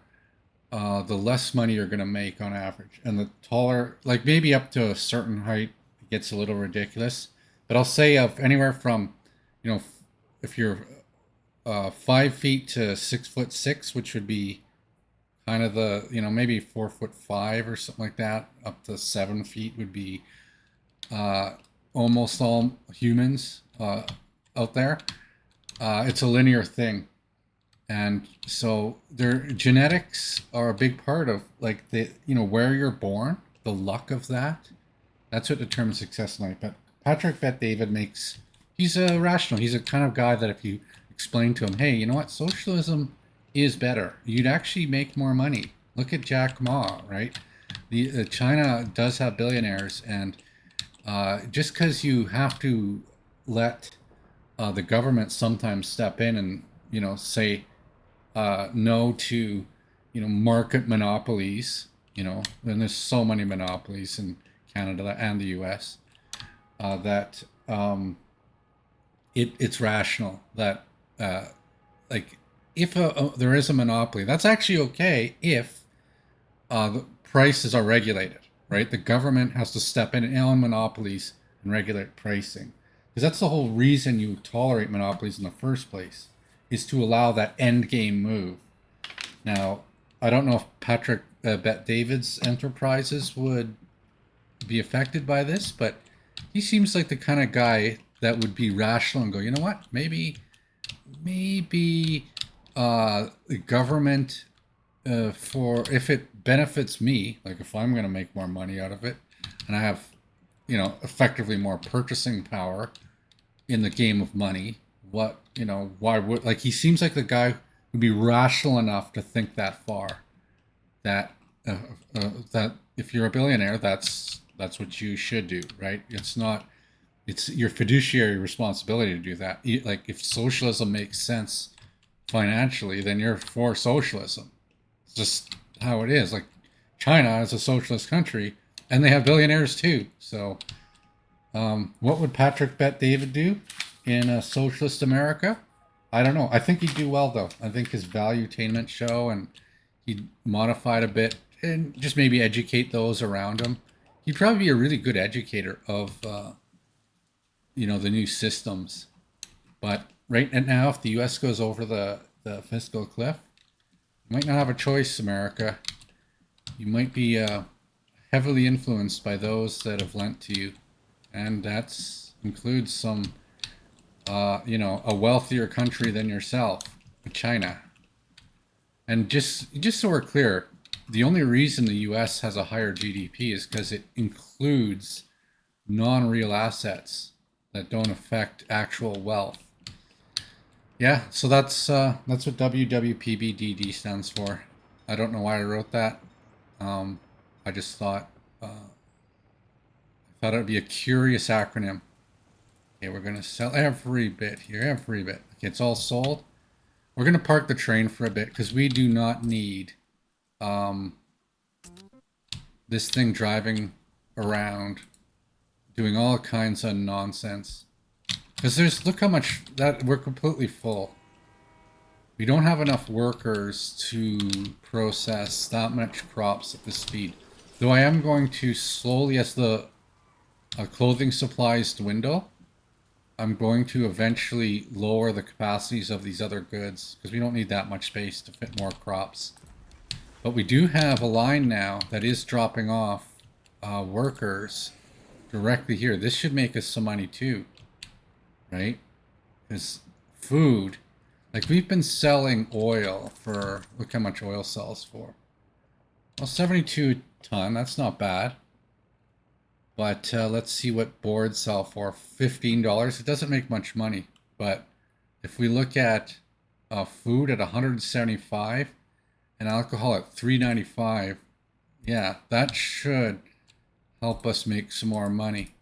the less money you're going to make on average. And the taller, like maybe up to a certain height, it gets a little ridiculous. But I'll say of anywhere from, you know, if you're 5 feet to 6'6", which would be kind of the, you know, maybe 4'5" or something like that, up to 7 feet would be almost all humans out there. It's a linear thing. And so their genetics are a big part of, like, the, you know, where you're born, the luck of that. That's what determines success in life. But Patrick Bet David he's rational. He's a kind of guy that if you explain to him, hey, you know what, socialism is better. You'd actually make more money. Look at Jack Ma, right? China does have billionaires, and just because you have to let the government sometimes step in and, you know, say no to, you know, market monopolies, you know, and there's so many monopolies in Canada and the US, that it's rational that like if there is a monopoly, that's actually okay if the prices are regulated, right? The government has to step in on monopolies and regulate pricing, because that's the whole reason you tolerate monopolies in the first place, is to allow that end game move. Now, I don't know if Patrick Bet David's enterprises would be affected by this, but he seems like the kind of guy that would be rational and go, you know what, maybe the government, for if it benefits me, like if I'm going to make more money out of it, and I have effectively more purchasing power in the game of money. Why would, like, he seems like the guy who'd be rational enough to think that far, that that if you're a billionaire, that's what you should do, right? It's your fiduciary responsibility to do that. Like, if socialism makes sense financially, then you're for socialism. It's just how it is. Like, China is a socialist country, and they have billionaires too. So, what would Patrick Bet David do in a socialist America? I don't know. I think he'd do well, though. I think his valuetainment show, and he'd modify it a bit and just maybe educate those around him. He'd probably be a really good educator of, the new systems. But right now, if the U.S. goes over the fiscal cliff, you might not have a choice, America. You might be heavily influenced by those that have lent to you. And that includes some, a wealthier country than yourself, China. And just so we're clear, the only reason the U.S. has a higher GDP is because it includes non-real assets that don't affect actual wealth. Yeah, so that's what WWPBDD stands for. I don't know why I wrote that. I just thought it would be a curious acronym. Okay, we're gonna sell every bit here, every bit. Okay, it's all sold. We're gonna park the train for a bit because we do not need this thing driving around doing all kinds of nonsense. Because look how much that we're completely full. We don't have enough workers to process that much crops at this speed. Though I am going to slowly, as the clothing supplies dwindle, I'm going to eventually lower the capacities of these other goods because we don't need that much space to fit more crops. But we do have a line now that is dropping off workers directly here. This should make us some money too, right? Because food, like, we've been selling oil for, look how much oil sells for. Well, 72 a ton, that's not bad. But let's see what boards sell for. $15. It doesn't make much money. But if we look at food at 175 and alcohol at 395, yeah, that should help us make some more money.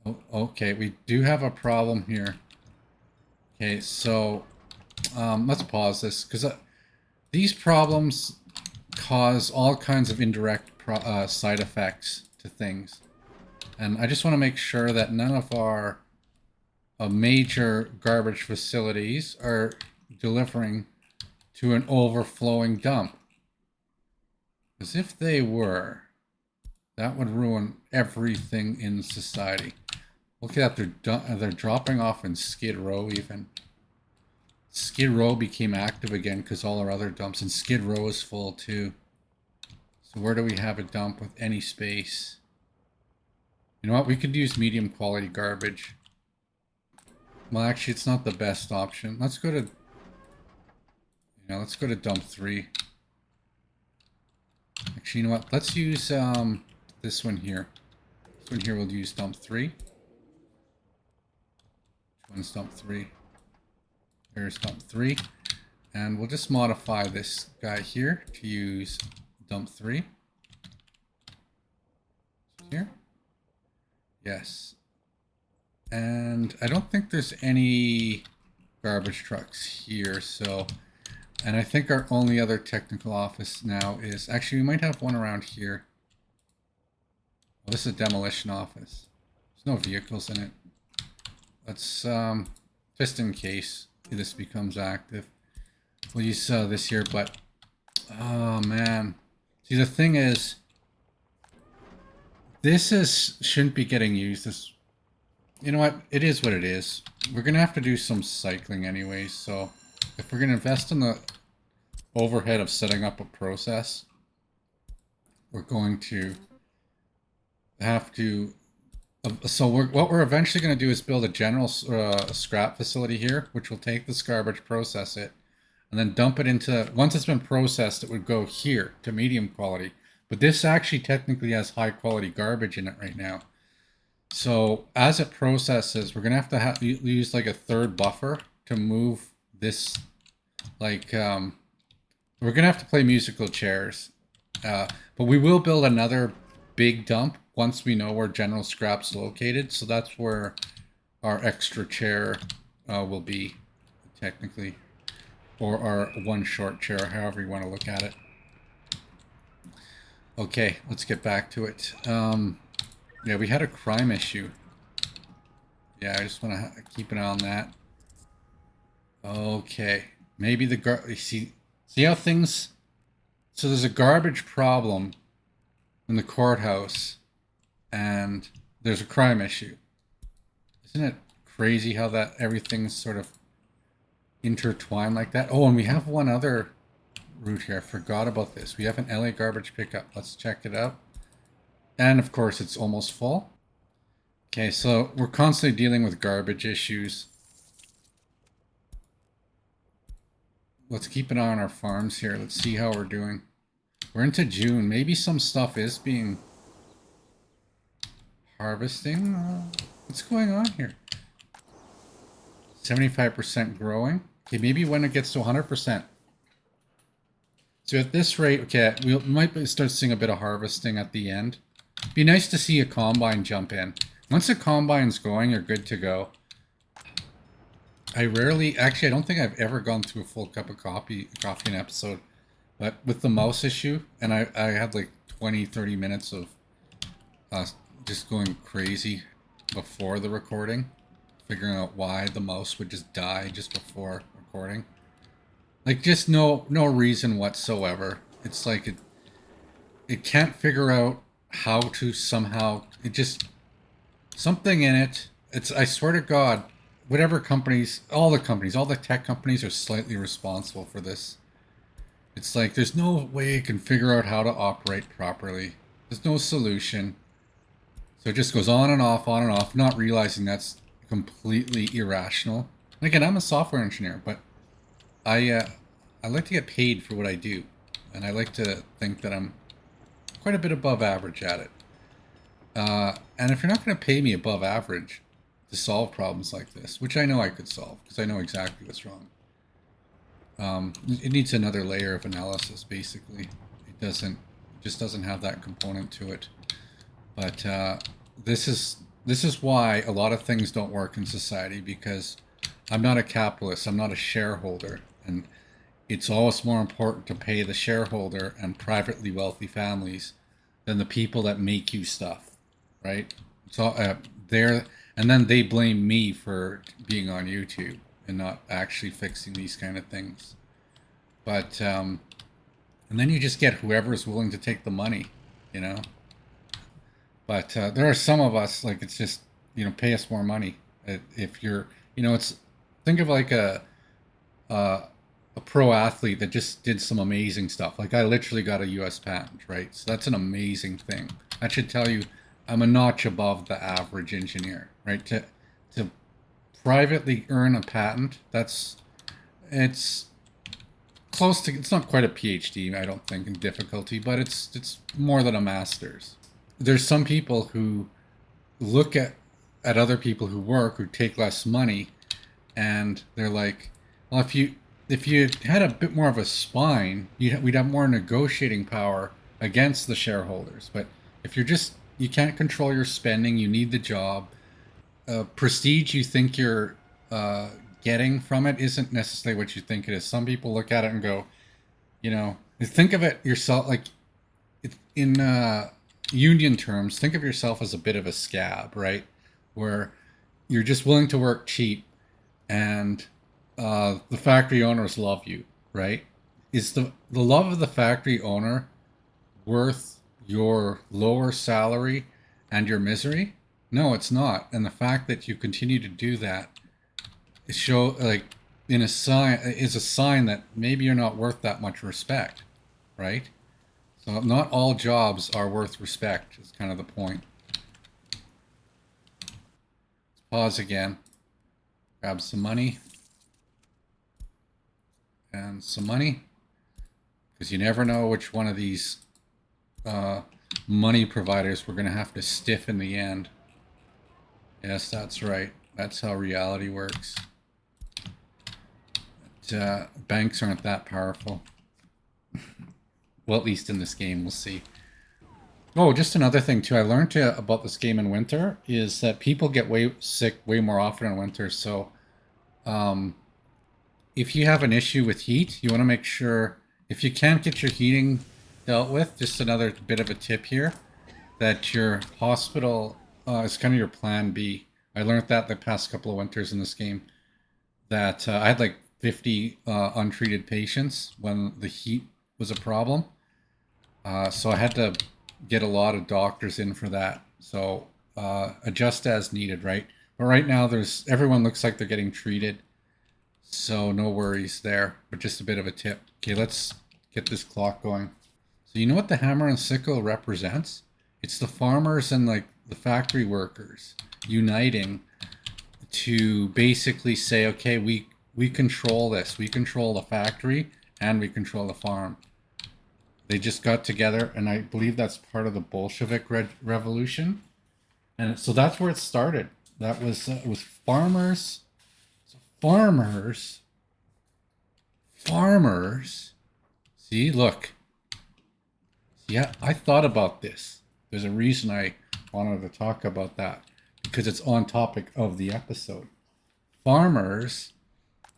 Oh, okay, we do have a problem here. Okay, so let's pause this because these problems cause all kinds of indirect side effects to things. And I just want to make sure that none of our major garbage facilities are delivering to an overflowing dump. Because if they were, that would ruin everything in society. Look at that, they're dropping off in Skid Row even. Skid Row became active again because all our other dumps, and Skid Row is full too. So where do we have a dump with any space? You know what, we could use medium quality garbage. Well, actually, it's not the best option. Let's go to, let's go to dump 3. Actually, you know what, let's use this one here. This one here we'll use dump 3. Which one's dump 3? Here's dump 3. And we'll just modify this guy here to use dump 3. Here. Yes. And I don't think there's any garbage trucks here, so... And I think our only other technical office now is... Actually, we might have one around here. Well, this is a demolition office. There's no vehicles in it. Let's, just in case this becomes active, we'll use this here, but... Oh, man. See, the thing is... This shouldn't be getting used. You know what? It is what it is. We're going to have to do some cycling anyway, so... If we're going to invest in the overhead of setting up a process, we're going to have to... So what we're eventually going to do is build a general scrap facility here, which will take this garbage, process it, and then dump it into... Once it's been processed, it would go here to medium quality. But this actually technically has high quality garbage in it right now. So as it processes, we're gonna have to use like a third buffer to move this. Like we're gonna have to play musical chairs, but we will build another big dump once we know where General Scrap's located. So that's where our extra chair will be, technically, or our one short chair, however you want to look at it. Okay, let's get back to it. Yeah, we had a crime issue. Yeah, I just want to keep an eye on that. Okay, maybe the see how things. So there's a garbage problem in the courthouse, and there's a crime issue. Isn't it crazy how that everything's sort of intertwined like that? Oh, and we have one other route here. I forgot about this. We have an LA garbage pickup. Let's check it out. And of course, it's almost full. Okay, so we're constantly dealing with garbage issues. Let's keep an eye on our farms here. Let's see how we're doing. We're into June. Maybe some stuff is being harvesting. What's going on here? 75% growing. Okay, maybe when it gets to 100%. So at this rate, okay, we might start seeing a bit of harvesting at the end. It'd be nice to see a combine jump in. Once a combine's going, you're good to go. I don't think I've ever gone through a full cup of coffee in an episode. But with the mouse issue, and I had like 20, 30 minutes of just going crazy before the recording, figuring out why the mouse would just die just before recording. Like, just no reason whatsoever. It's like it can't figure out how to somehow, it just, something in it. I swear to God, whatever companies, all the tech companies are slightly responsible for this. It's like there's no way it can figure out how to operate properly. There's no solution. So it just goes on and off, not realizing that's completely irrational. And again, I'm a software engineer, but I like to get paid for what I do. And I like to think that I'm quite a bit above average at it. And if you're not going to pay me above average to solve problems like this, which I know I could solve, because I know exactly what's wrong. It needs another layer of analysis, basically. It just doesn't have that component to it. But this is why a lot of things don't work in society, because I'm not a capitalist, I'm not a shareholder, and it's always more important to pay the shareholder and privately wealthy families than the people that make you stuff, right? So and then they blame me for being on YouTube and not actually fixing these kind of things. But and then you just get whoever's willing to take the money, you know. But there are some of us, like, it's just, pay us more money. If you're, it's, think of like a pro athlete that just did some amazing stuff. Like, I literally got a US patent, right? So that's an amazing thing. That should tell you I'm a notch above the average engineer, right? To privately earn a patent, it's close to, it's not quite a PhD, I don't think, in difficulty, but it's more than a master's. There's some people who look at other people who take less money, and they're like, well, if you had a bit more of a spine, we'd have more negotiating power against the shareholders. But if you can't control your spending, you need the job. Prestige you think you're getting from it isn't necessarily what you think it is. Some people look at it and go, think of it yourself, like, in union terms, think of yourself as a bit of a scab, right? Where you're just willing to work cheap, and the factory owners love you, right? Is the love of the factory owner worth your lower salary and your misery? No, it's not. And the fact that you continue to do that is a sign that maybe you're not worth that much respect, right? So not all jobs are worth respect, is kind of the point. Let's pause again. Grab some money. And some money. Because you never know which one of these money providers we're going to have to stiff in the end. Yes, that's right. That's how reality works. Banks aren't that powerful. Well, at least in this game, we'll see. Oh, just another thing too. I learned about this game in winter is that people get way sick way more often in winter. So, um, if you have an issue with heat, you want to make sure if you can't get your heating dealt with. Just another bit of a tip here that your hospital is kind of your plan B. I learned that the past couple of winters in this game. That I had like 50 untreated patients when the heat was a problem. So I had to get a lot of doctors in for that. So adjust as needed, right? But right now, there's everyone looks like they're getting treated, so no worries there. But just a bit of a tip. Okay, let's get this clock going. So you know what the hammer and sickle represents? It's the farmers and like the factory workers uniting to basically say, okay, we control this. We control the factory and we control the farm. They just got together, and I believe that's part of the Bolshevik revolution. And so that's where it started. That was it was farmers, so farmers. See, look. Yeah, I thought about this. There's a reason I wanted to talk about that because it's on topic of the episode. Farmers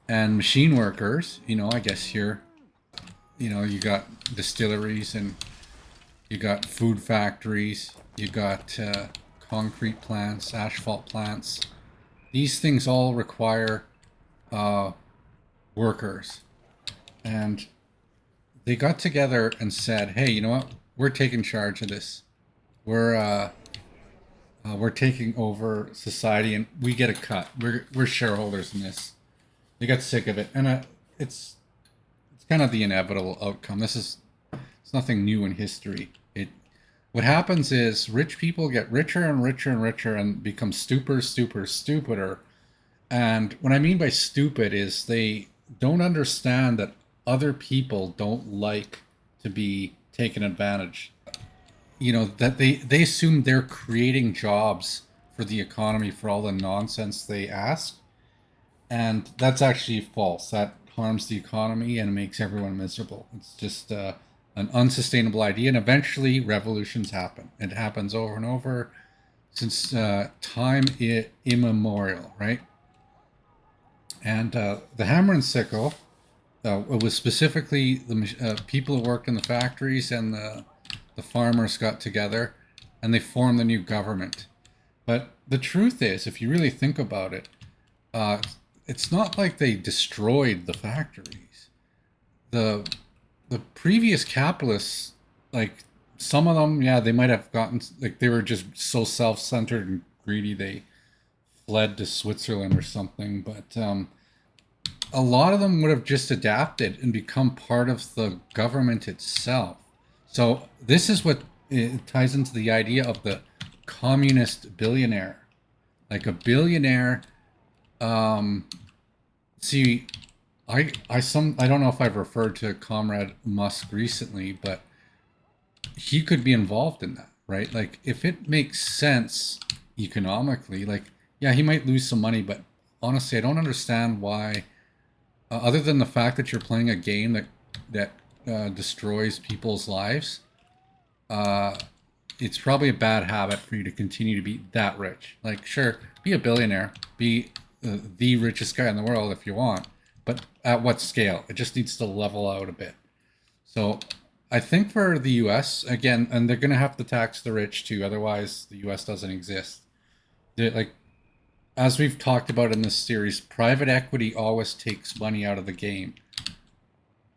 and machine workers, I guess here, you got distilleries and you got food factories, you got concrete plants, asphalt plants. These things all require uh, workers. And they got together and said, hey, you know what? We're taking charge of this. We're taking over society and we get a cut. We're shareholders in this. They got sick of it. And it's kind of the inevitable outcome. It's nothing new in history. What happens is rich people get richer and richer and richer and become stupider. And what I mean by stupid is they don't understand that other people don't like to be taken advantage. That they assume they're creating jobs for the economy for all the nonsense they ask. And that's actually false. That harms the economy and makes everyone miserable. It's just an unsustainable idea, and eventually revolutions happen. It happens over and over since time immemorial, right? And the hammer and sickle, it was specifically the people who worked in the factories and the farmers got together and they formed the new government. But the truth is, if you really think about it, uh, it's not like they destroyed the factories. The the previous capitalists, like some of them, yeah, they might have gotten like they were just so self-centered and greedy they fled to Switzerland or something. But a lot of them would have just adapted and become part of the government itself. So this is what it ties into the idea of the communist billionaire. Like a billionaire, um, see, I don't know if I've referred to Comrade Musk recently, but he could be involved in that, right? Like if it makes sense economically, like yeah, he might lose some money, but honestly, I don't understand why, other than the fact that you're playing a game that destroys people's lives. Uh, it's probably a bad habit for you to continue to be that rich. Like, sure, be a billionaire, be the richest guy in the world if you want, but at what scale? It just needs to level out a bit. So, I think for the U.S. again, and they're going to have to tax the rich too, otherwise the U.S. doesn't exist. Like as we've talked about in this series, private equity always takes money out of the game.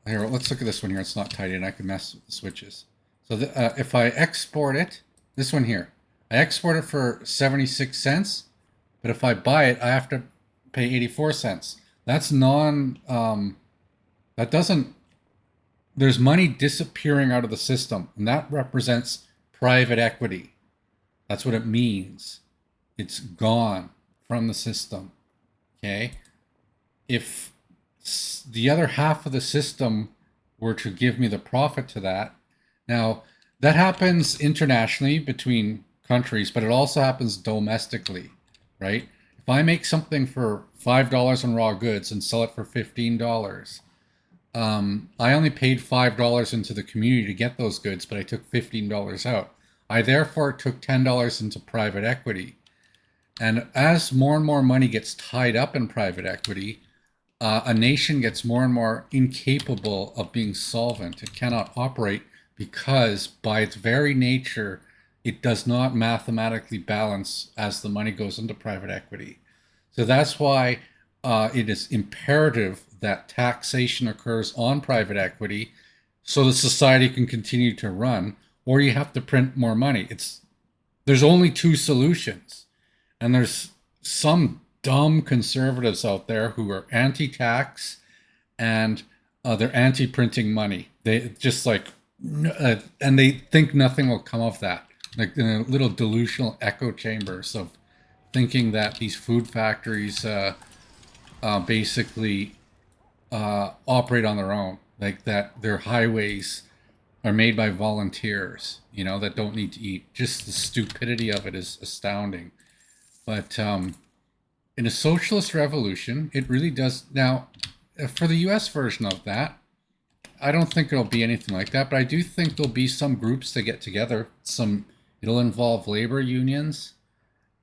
Here, let's look at this one here. It's not tied in. I can mess with the switches. So if I export it, this one here, I export it for 76 cents, but if I buy it, I have to pay 84 cents. That's that doesn't, there's money disappearing out of the system, and that represents private equity. That's what it means. It's gone from the system. Okay? If the other half of the system were to give me the profit to that, now that happens internationally between countries, but it also happens domestically. right? If I make something for $5 in raw goods and sell it for $15, I only paid $5 into the community to get those goods, but I took $15 out. I therefore took $10 into private equity. And as more and more money gets tied up in private equity, a nation gets more and more incapable of being solvent. It cannot operate because, by its very nature, it does not mathematically balance as the money goes into private equity. So that's why it is imperative that taxation occurs on private equity so the society can continue to run, or you have to print more money. There's only two solutions. And there's some dumb conservatives out there who are anti-tax and they're anti-printing money. They just and they think nothing will come of that. Like in a little delusional echo chambers of thinking that these food factories basically operate on their own, like that their highways are made by volunteers, that don't need to eat. Just the stupidity of it is astounding. But in a socialist revolution, it really does. Now, for the US version of that, I don't think it'll be anything like that, but I do think there'll be some groups that get together. It'll involve labor unions,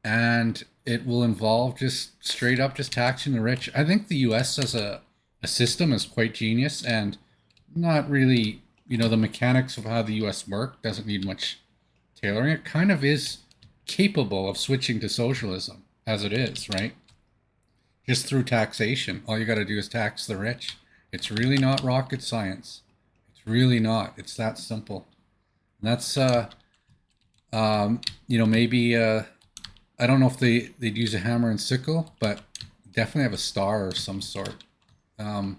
and it will involve just straight up just taxing the rich. I think the US as a system is quite genius and not really, the mechanics of how the US work doesn't need much tailoring. It kind of is capable of switching to socialism as it is, right? Just through taxation. All you got to do is tax the rich. It's really not rocket science. It's really not. It's that simple. And that's, maybe, I don't know if they'd use a hammer and sickle, but definitely have a star or some sort. In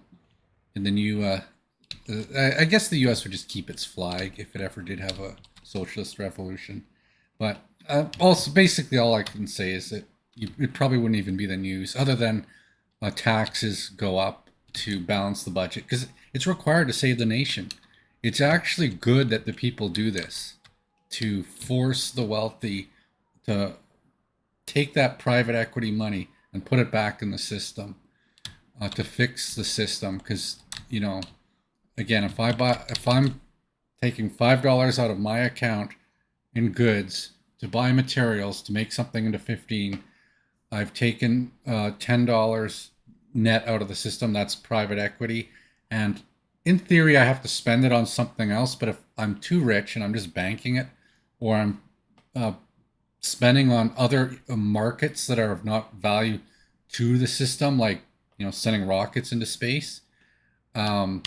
the new, I guess the US would just keep its flag if it ever did have a socialist revolution. But also, basically, all I can say is that it probably wouldn't even be the news, other than taxes go up to balance the budget, because it's required to save the nation. It's actually good that the people do this, to force the wealthy to take that private equity money and put it back in the system, to fix the system. Because again, if I'm taking $5 out of my account in goods to buy materials to make something into 15, I've taken $10 net out of the system. That's private equity. And in theory, I have to spend it on something else. But if I'm too rich and I'm just banking it, or I'm spending on other markets that are of not value to the system, like, sending rockets into space, then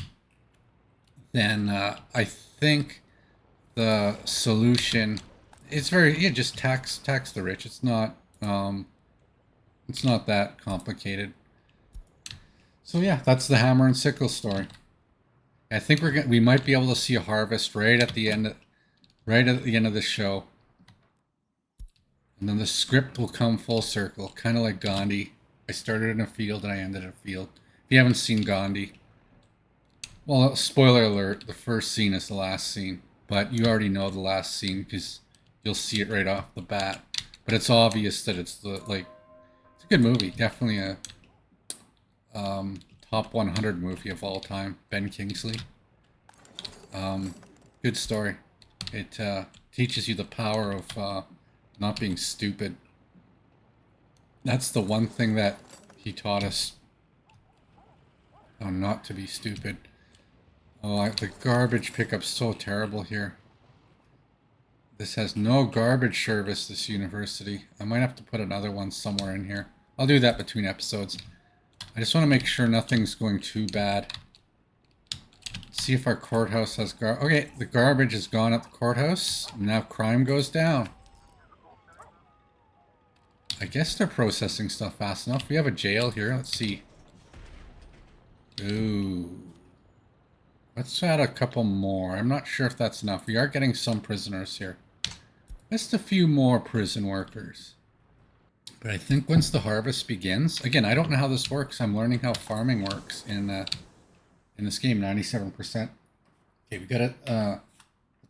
I think the solution is just tax the rich. It's not that complicated. So yeah, that's the hammer and sickle story. I think we might be able to see a harvest right at the end of the show, and then the script will come full circle, kind of like Ghandi. I started in a field and I ended in a field. If you haven't seen Ghandi, well, spoiler alert, the first scene is the last scene, but you already know the last scene because you'll see it right off the bat. But it's obvious that it's it's a good movie. Definitely a top 100 movie of all time. Ben Kingsley. Good story. It teaches you the power of not being stupid. That's the one thing that he taught us. How not to be stupid. Oh, the garbage pickup's so terrible here. This has no garbage service, this university. I might have to put another one somewhere in here. I'll do that between episodes. I just want to make sure nothing's going too bad. Let's see if our courthouse has okay, the garbage is gone at the courthouse. Now crime goes down. I guess they're processing stuff fast enough. We have a jail here. Let's see. Ooh. Let's add a couple more. I'm not sure if that's enough. We are getting some prisoners here. Just a few more prison workers. But I think once the harvest begins... Again, I don't know how this works. I'm learning how farming works in this game. 97%. Okay, we got to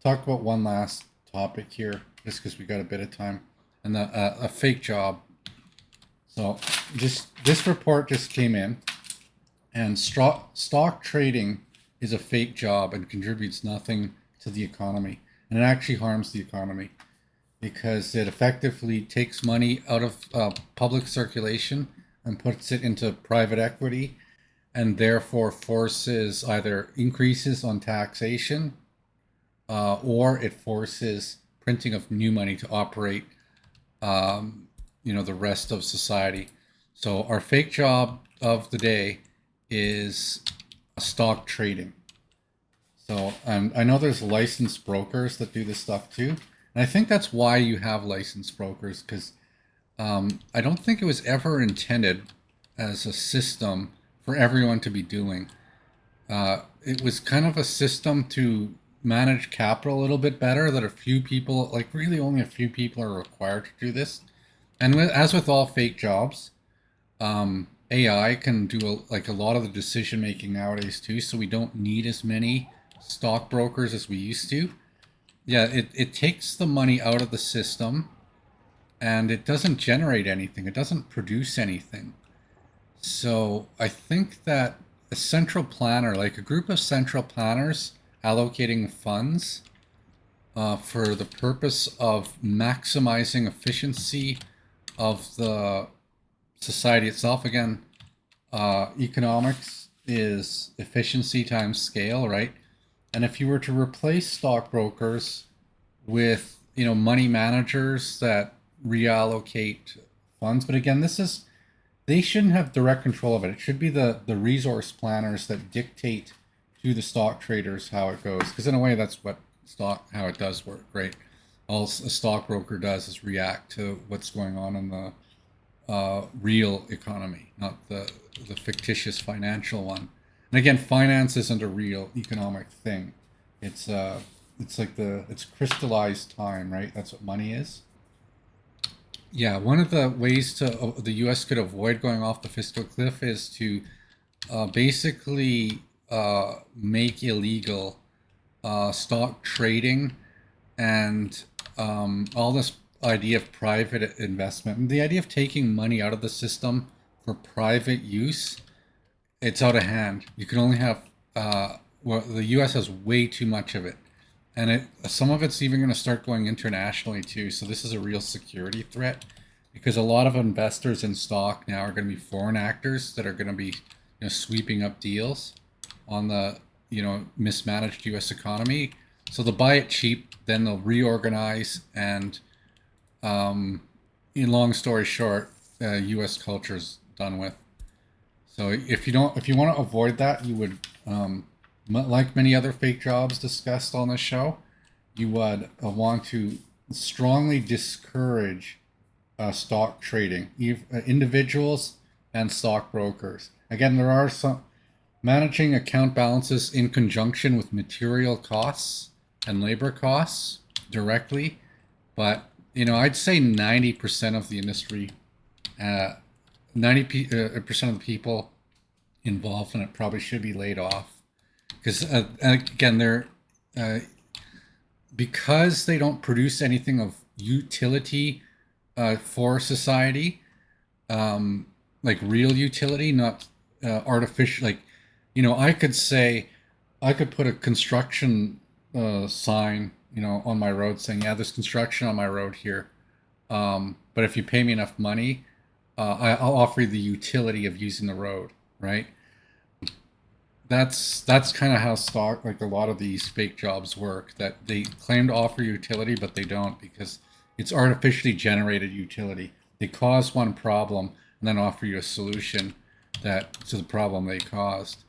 talk about one last topic here, just because we got a bit of time. And a fake job. So this report just came in, and stock trading is a fake job and contributes nothing to the economy, and it actually harms the economy because it effectively takes money out of public circulation and puts it into private equity, and therefore forces either increases on taxation, or it forces printing of new money to operate, the rest of society. So our fake job of the day is stock trading. So I know there's licensed brokers that do this stuff too, and I think that's why you have licensed brokers, because I don't think it was ever intended as a system for everyone to be doing. It was kind of a system to manage capital a little bit better, that a few people, like really only a few people, are required to do this. And as with all fake jobs, AI can do like a lot of the decision making nowadays too, so we don't need as many stockbrokers as we used to. Yeah, it takes the money out of the system, and it doesn't generate anything. It doesn't produce anything. So I think that a central planner, like a group of central planners allocating funds for the purpose of maximizing efficiency of the society itself. Again, economics is efficiency times scale, right? And if you were to replace stockbrokers with, money managers that reallocate funds, but again, they shouldn't have direct control of it. It should be the resource planners that dictate to the stock traders how it goes. Because in a way, that's how it does work, right? All a stockbroker does is react to what's going on in the real economy, not the fictitious financial one. And again, finance isn't a real economic thing. It's crystallized time, right? That's what money is. Yeah, one of the ways the U.S. could avoid going off the fiscal cliff is to basically make illegal stock trading, and all this idea of private investment, and the idea of taking money out of the system for private use. It's out of hand. You can only have, well, the U.S. has way too much of it, and some of it's even going to start going internationally too. So this is a real security threat, because a lot of investors in stock now are going to be foreign actors that are going to be, sweeping up deals on the, mismanaged U.S. economy. So they'll buy it cheap, then they'll reorganize, and in long story short, U.S. culture is done with. So if you want to avoid that, you would, like many other fake jobs discussed on this show, you would want to strongly discourage stock trading, individuals and stockbrokers. Again, there are some managing account balances in conjunction with material costs and labor costs directly, but I'd say 90% of the industry, 90% of the people involved in it probably should be laid off, because again, because they don't produce anything of utility for society, like real utility, not artificial. Like, I could put a construction sign, on my road saying, yeah, there's construction on my road here. But if you pay me enough money, I'll offer you the utility of using the road, right? That's kind of how stock, like a lot of these fake jobs work, that they claim to offer utility, but they don't, because it's artificially generated utility. They cause one problem and then offer you a solution to the problem they caused.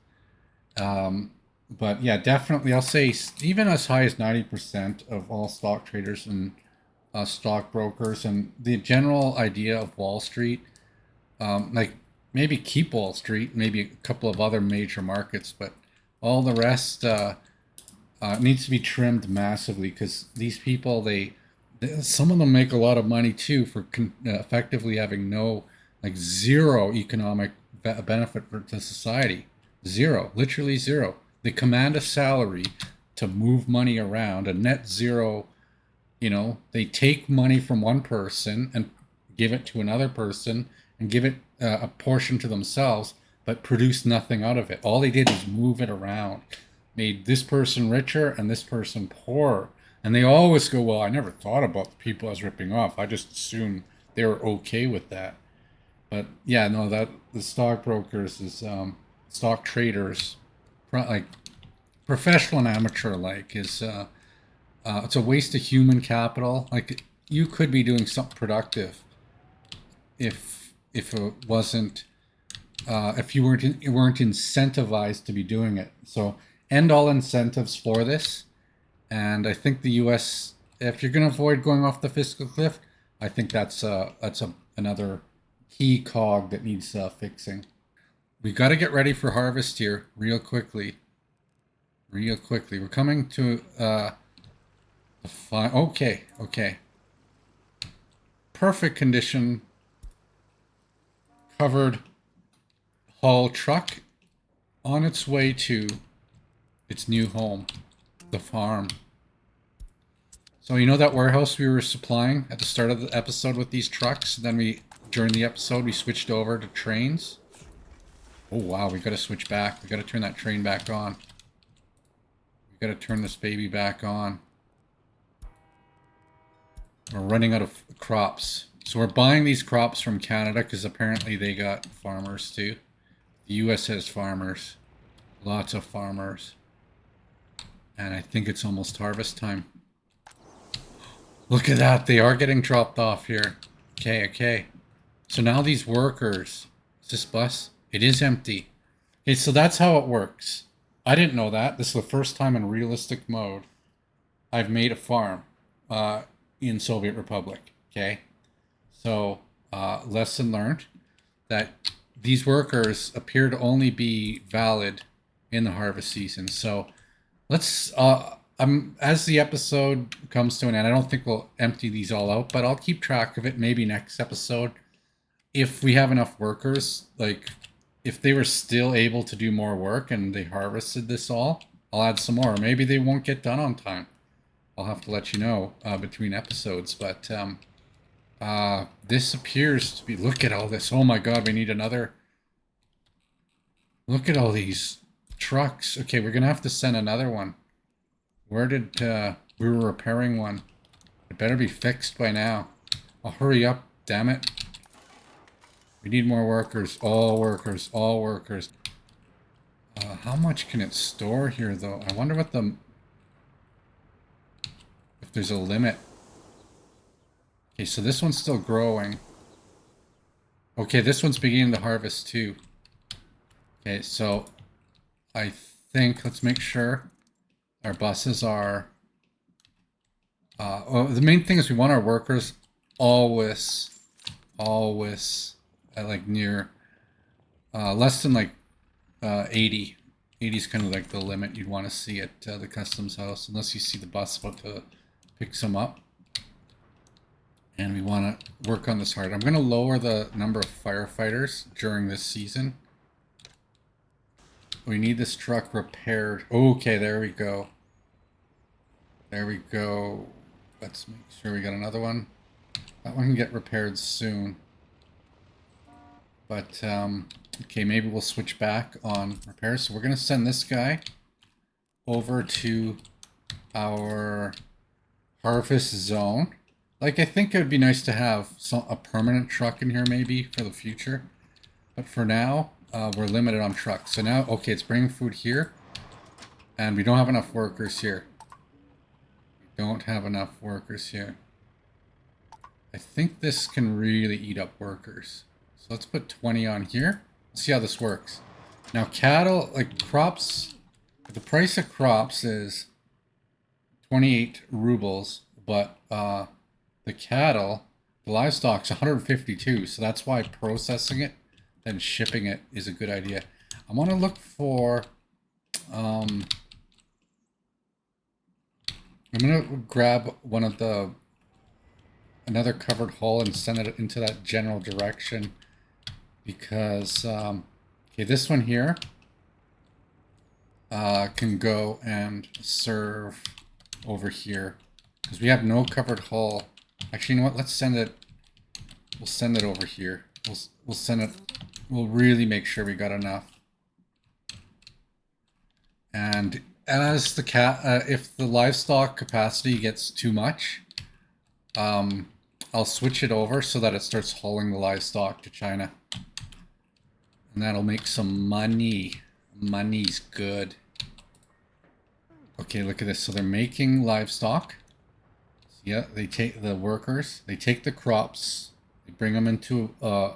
But yeah, definitely, I'll say even as high as 90% of all stock traders and stockbrokers, and the general idea of Wall Street, like maybe keep Wall Street, maybe a couple of other major markets, but all the rest needs to be trimmed massively, because these people, some of them make a lot of money too for effectively having like zero economic benefit to society. Zero, literally zero. They command a salary to move money around, a net zero. They take money from one person and give it to another person, and give it a portion to themselves, but produce nothing out of it. All they did was move it around, made this person richer and this person poorer. And they always go, well, I never thought about the people I was ripping off. I just assumed they were okay with that. But yeah, no, that the stockbrokers is stock traders, like professional and amateur, like is it's a waste of human capital. Like you could be doing something productive if it wasn't if you weren't incentivized to be doing it. So end all incentives for this. And I think the U.S., if you're going to avoid going off the fiscal cliff, I think that's another key cog that needs fixing. We got to get ready for harvest here real quickly. Real quickly. We're coming to the okay. Perfect condition. Covered haul truck on its way to its new home, the farm. So you know that warehouse we were supplying at the start of the episode with these trucks? Then during the episode, we switched over to trains. Oh wow, we gotta switch back. We gotta turn that train back on. We gotta turn this baby back on. We're running out of crops. So we're buying these crops from Canada because apparently they got farmers too. The US has farmers. Lots of farmers. And I think it's almost harvest time. Look at that. They are getting dropped off here. Okay. So now these workers. Is this bus? It is empty. Okay, so that's how it works. I didn't know that. This is the first time in realistic mode I've made a farm in Soviet Republic. Okay. So lesson learned that these workers appear to only be valid in the harvest season. So let's as the episode comes to an end, I don't think we'll empty these all out, but I'll keep track of it maybe next episode. If we have enough workers, like if they were still able to do more work and they harvested this all, I'll add some more. Maybe they won't get done on time. I'll have to let you know between episodes, but this appears to be, look at all this. Oh my God, we need another. Look at all these trucks. Okay, we're going to have to send another one. Where did, we were repairing one. It better be fixed by now. I'll hurry up, damn it. We need more workers. All workers. How much can it store here though? I wonder what if there's a limit. Okay, so this one's still growing. Okay, this one's beginning to harvest too. Okay, so I think, let's make sure our buses are... the main thing is we want our workers always like near less than like 80. 80 is kind of like the limit you'd want to see at the customs house, unless you see the bus about to pick some up. And we want to work on this hard. I'm going to lower the number of firefighters during this season. We need this truck repaired. Okay, there we go. Let's make sure we got another one. That one can get repaired soon. But, okay, maybe we'll switch back on repairs. So we're going to send this guy over to our harvest zone. Like, I think it would be nice to have a permanent truck in here maybe for the future. But for now, we're limited on trucks. So now, okay, it's bringing food here. And we don't have enough workers here. I think this can really eat up workers. So let's put 20 on here. Let's see how this works. Now cattle, like crops, the price of crops is 28 rubles, but the cattle, the livestock's 152. So that's why processing it and shipping it is a good idea. I'm gonna look for, I'm gonna grab one of another covered hull and send it into that general direction, because okay, this one here can go and serve over here because we have no covered hull. Actually, you know what? Let's send it. We'll send it over here. We'll send it. We'll really make sure we got enough. And as the if the livestock capacity gets too much, I'll switch it over so that it starts hauling the livestock to China. And that'll make some money. Money's good. Okay, look at this. So they're making livestock. Yeah, they take the workers, they take the crops, they bring them into a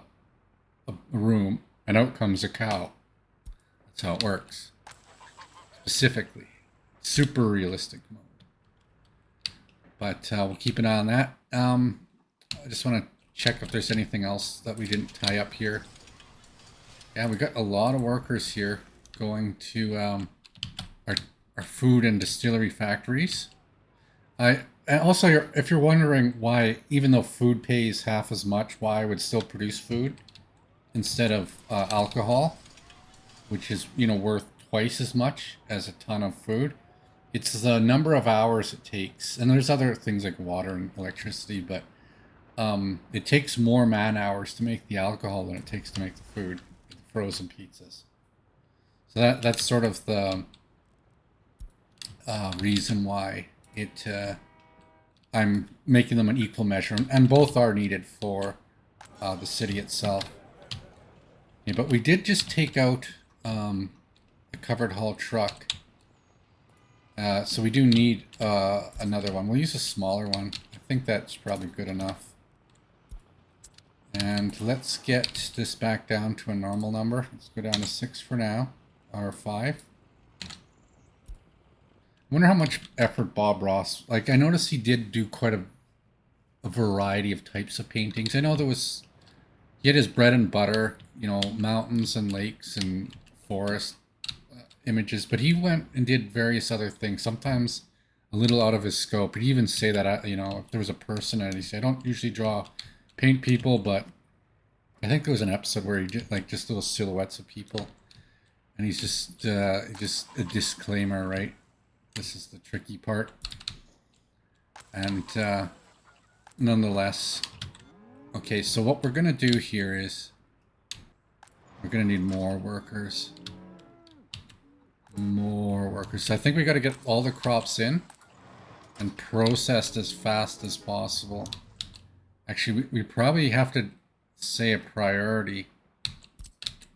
room, and out comes a cow. That's how it works. Specifically. Super realistic mode. But we'll keep an eye on that. I just want to check if there's anything else that we didn't tie up here. Yeah, we got a lot of workers here going to our food and distillery factories. And also, if you're wondering why, even though food pays half as much, why I would still produce food instead of alcohol, which is, you know, worth twice as much as a ton of food. It's the number of hours it takes. And there's other things like water and electricity, but it takes more man hours to make the alcohol than it takes to make the food, the frozen pizzas. So that's sort of the reason why I'm making them an equal measure, and both are needed for the city itself. Yeah, but we did just take out a covered haul truck, so we do need another one. We'll use a smaller one. I think that's probably good enough. And let's get this back down to a normal number. Let's go down to 6 for now, or 5. I wonder how much effort Bob Ross, like, I noticed he did do quite a variety of types of paintings. I know he had his bread and butter, you know, mountains and lakes and forest images, but he went and did various other things, sometimes a little out of his scope. He'd even say that, you know, if there was a person, and he said, I don't usually paint people, but I think there was an episode where he did, like, just little silhouettes of people, and he's just a disclaimer, right? This is the tricky part. And nonetheless, okay, so what we're going to do here is we're going to need more workers. More workers. So I think we got to get all the crops in and processed as fast as possible. Actually, we probably have to say a priority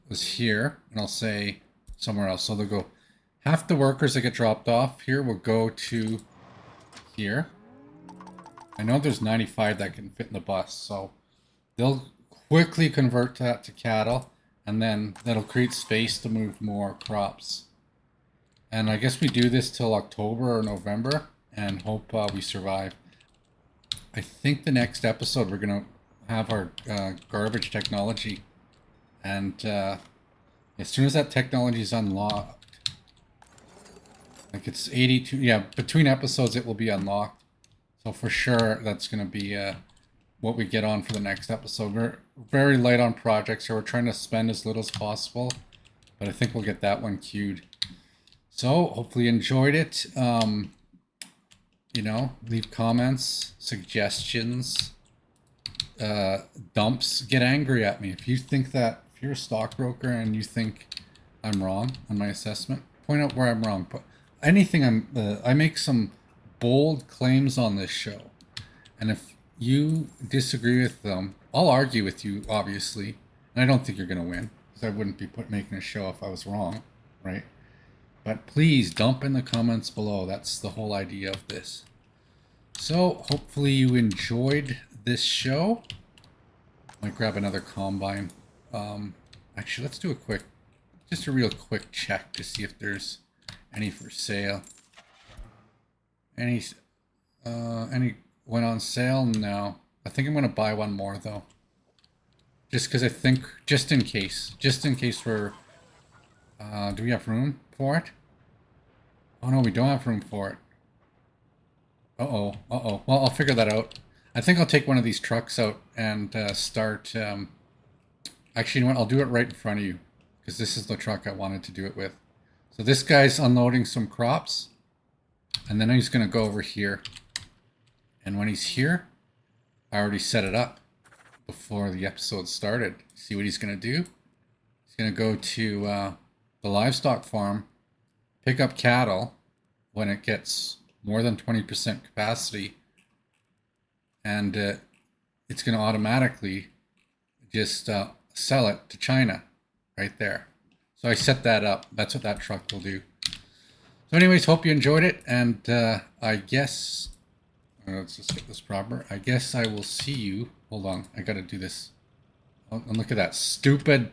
was here, and I'll say somewhere else. So they'll go, half the workers that get dropped off here will go to here. I know there's 95 that can fit in the bus, so they'll quickly convert that to cattle, and then that'll create space to move more crops. And I guess we do this till October or November and hope we survive. I think the next episode we're going to have our garbage technology. And as soon as that technology is unlocked, like it's 82, yeah, between episodes it will be unlocked. So for sure that's going to be what we get on for the next episode. We're very light on projects, so we're trying to spend as little as possible. But I think we'll get that one queued. So, hopefully you enjoyed it. You know, leave comments, suggestions, dumps. Get angry at me. If you think that, if you're a stockbroker and you think I'm wrong on my assessment, point out where I'm wrong. But anything I make some bold claims on this show. And if you disagree with them, I'll argue with you, obviously. And I don't think you're going to win, because I wouldn't be making a show if I was wrong, right? But please dump in the comments below. That's the whole idea of this. So hopefully you enjoyed this show. Might grab another combine. Actually, let's do just a real quick check to see if there's any for sale. Any went on sale? No. I think I'm gonna buy one more though. Just because I think, just in case we're. Do we have room for it? Oh no, we don't have room for it. Uh-oh. Well, I'll figure that out. I think I'll take one of these trucks out and start... Actually, you know what? I'll do it right in front of you, because this is the truck I wanted to do it with. So this guy's unloading some crops, and then he's going to go over here. And when he's here, I already set it up. before the episode started. See what he's going to do? He's going to go to the livestock farm, pick up cattle when it gets more than 20% capacity, and it's going to automatically just sell it to China right there. So I set that up. That's what that truck will do. So anyways, hope you enjoyed it, and I guess let's just get this proper. I guess I will see you. Hold on, I gotta do this. Oh, and look at that stupid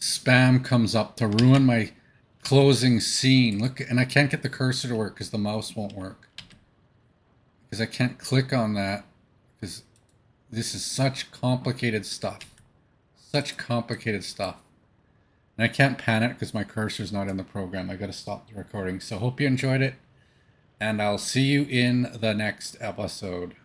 spam comes up to ruin my closing scene. Look, and I can't get the cursor to work because the mouse won't work. Because I can't click on that because this is such complicated stuff. Such complicated stuff. And I can't pan it because my cursor's not in the program. I gotta stop the recording. So hope you enjoyed it. And I'll see you in the next episode.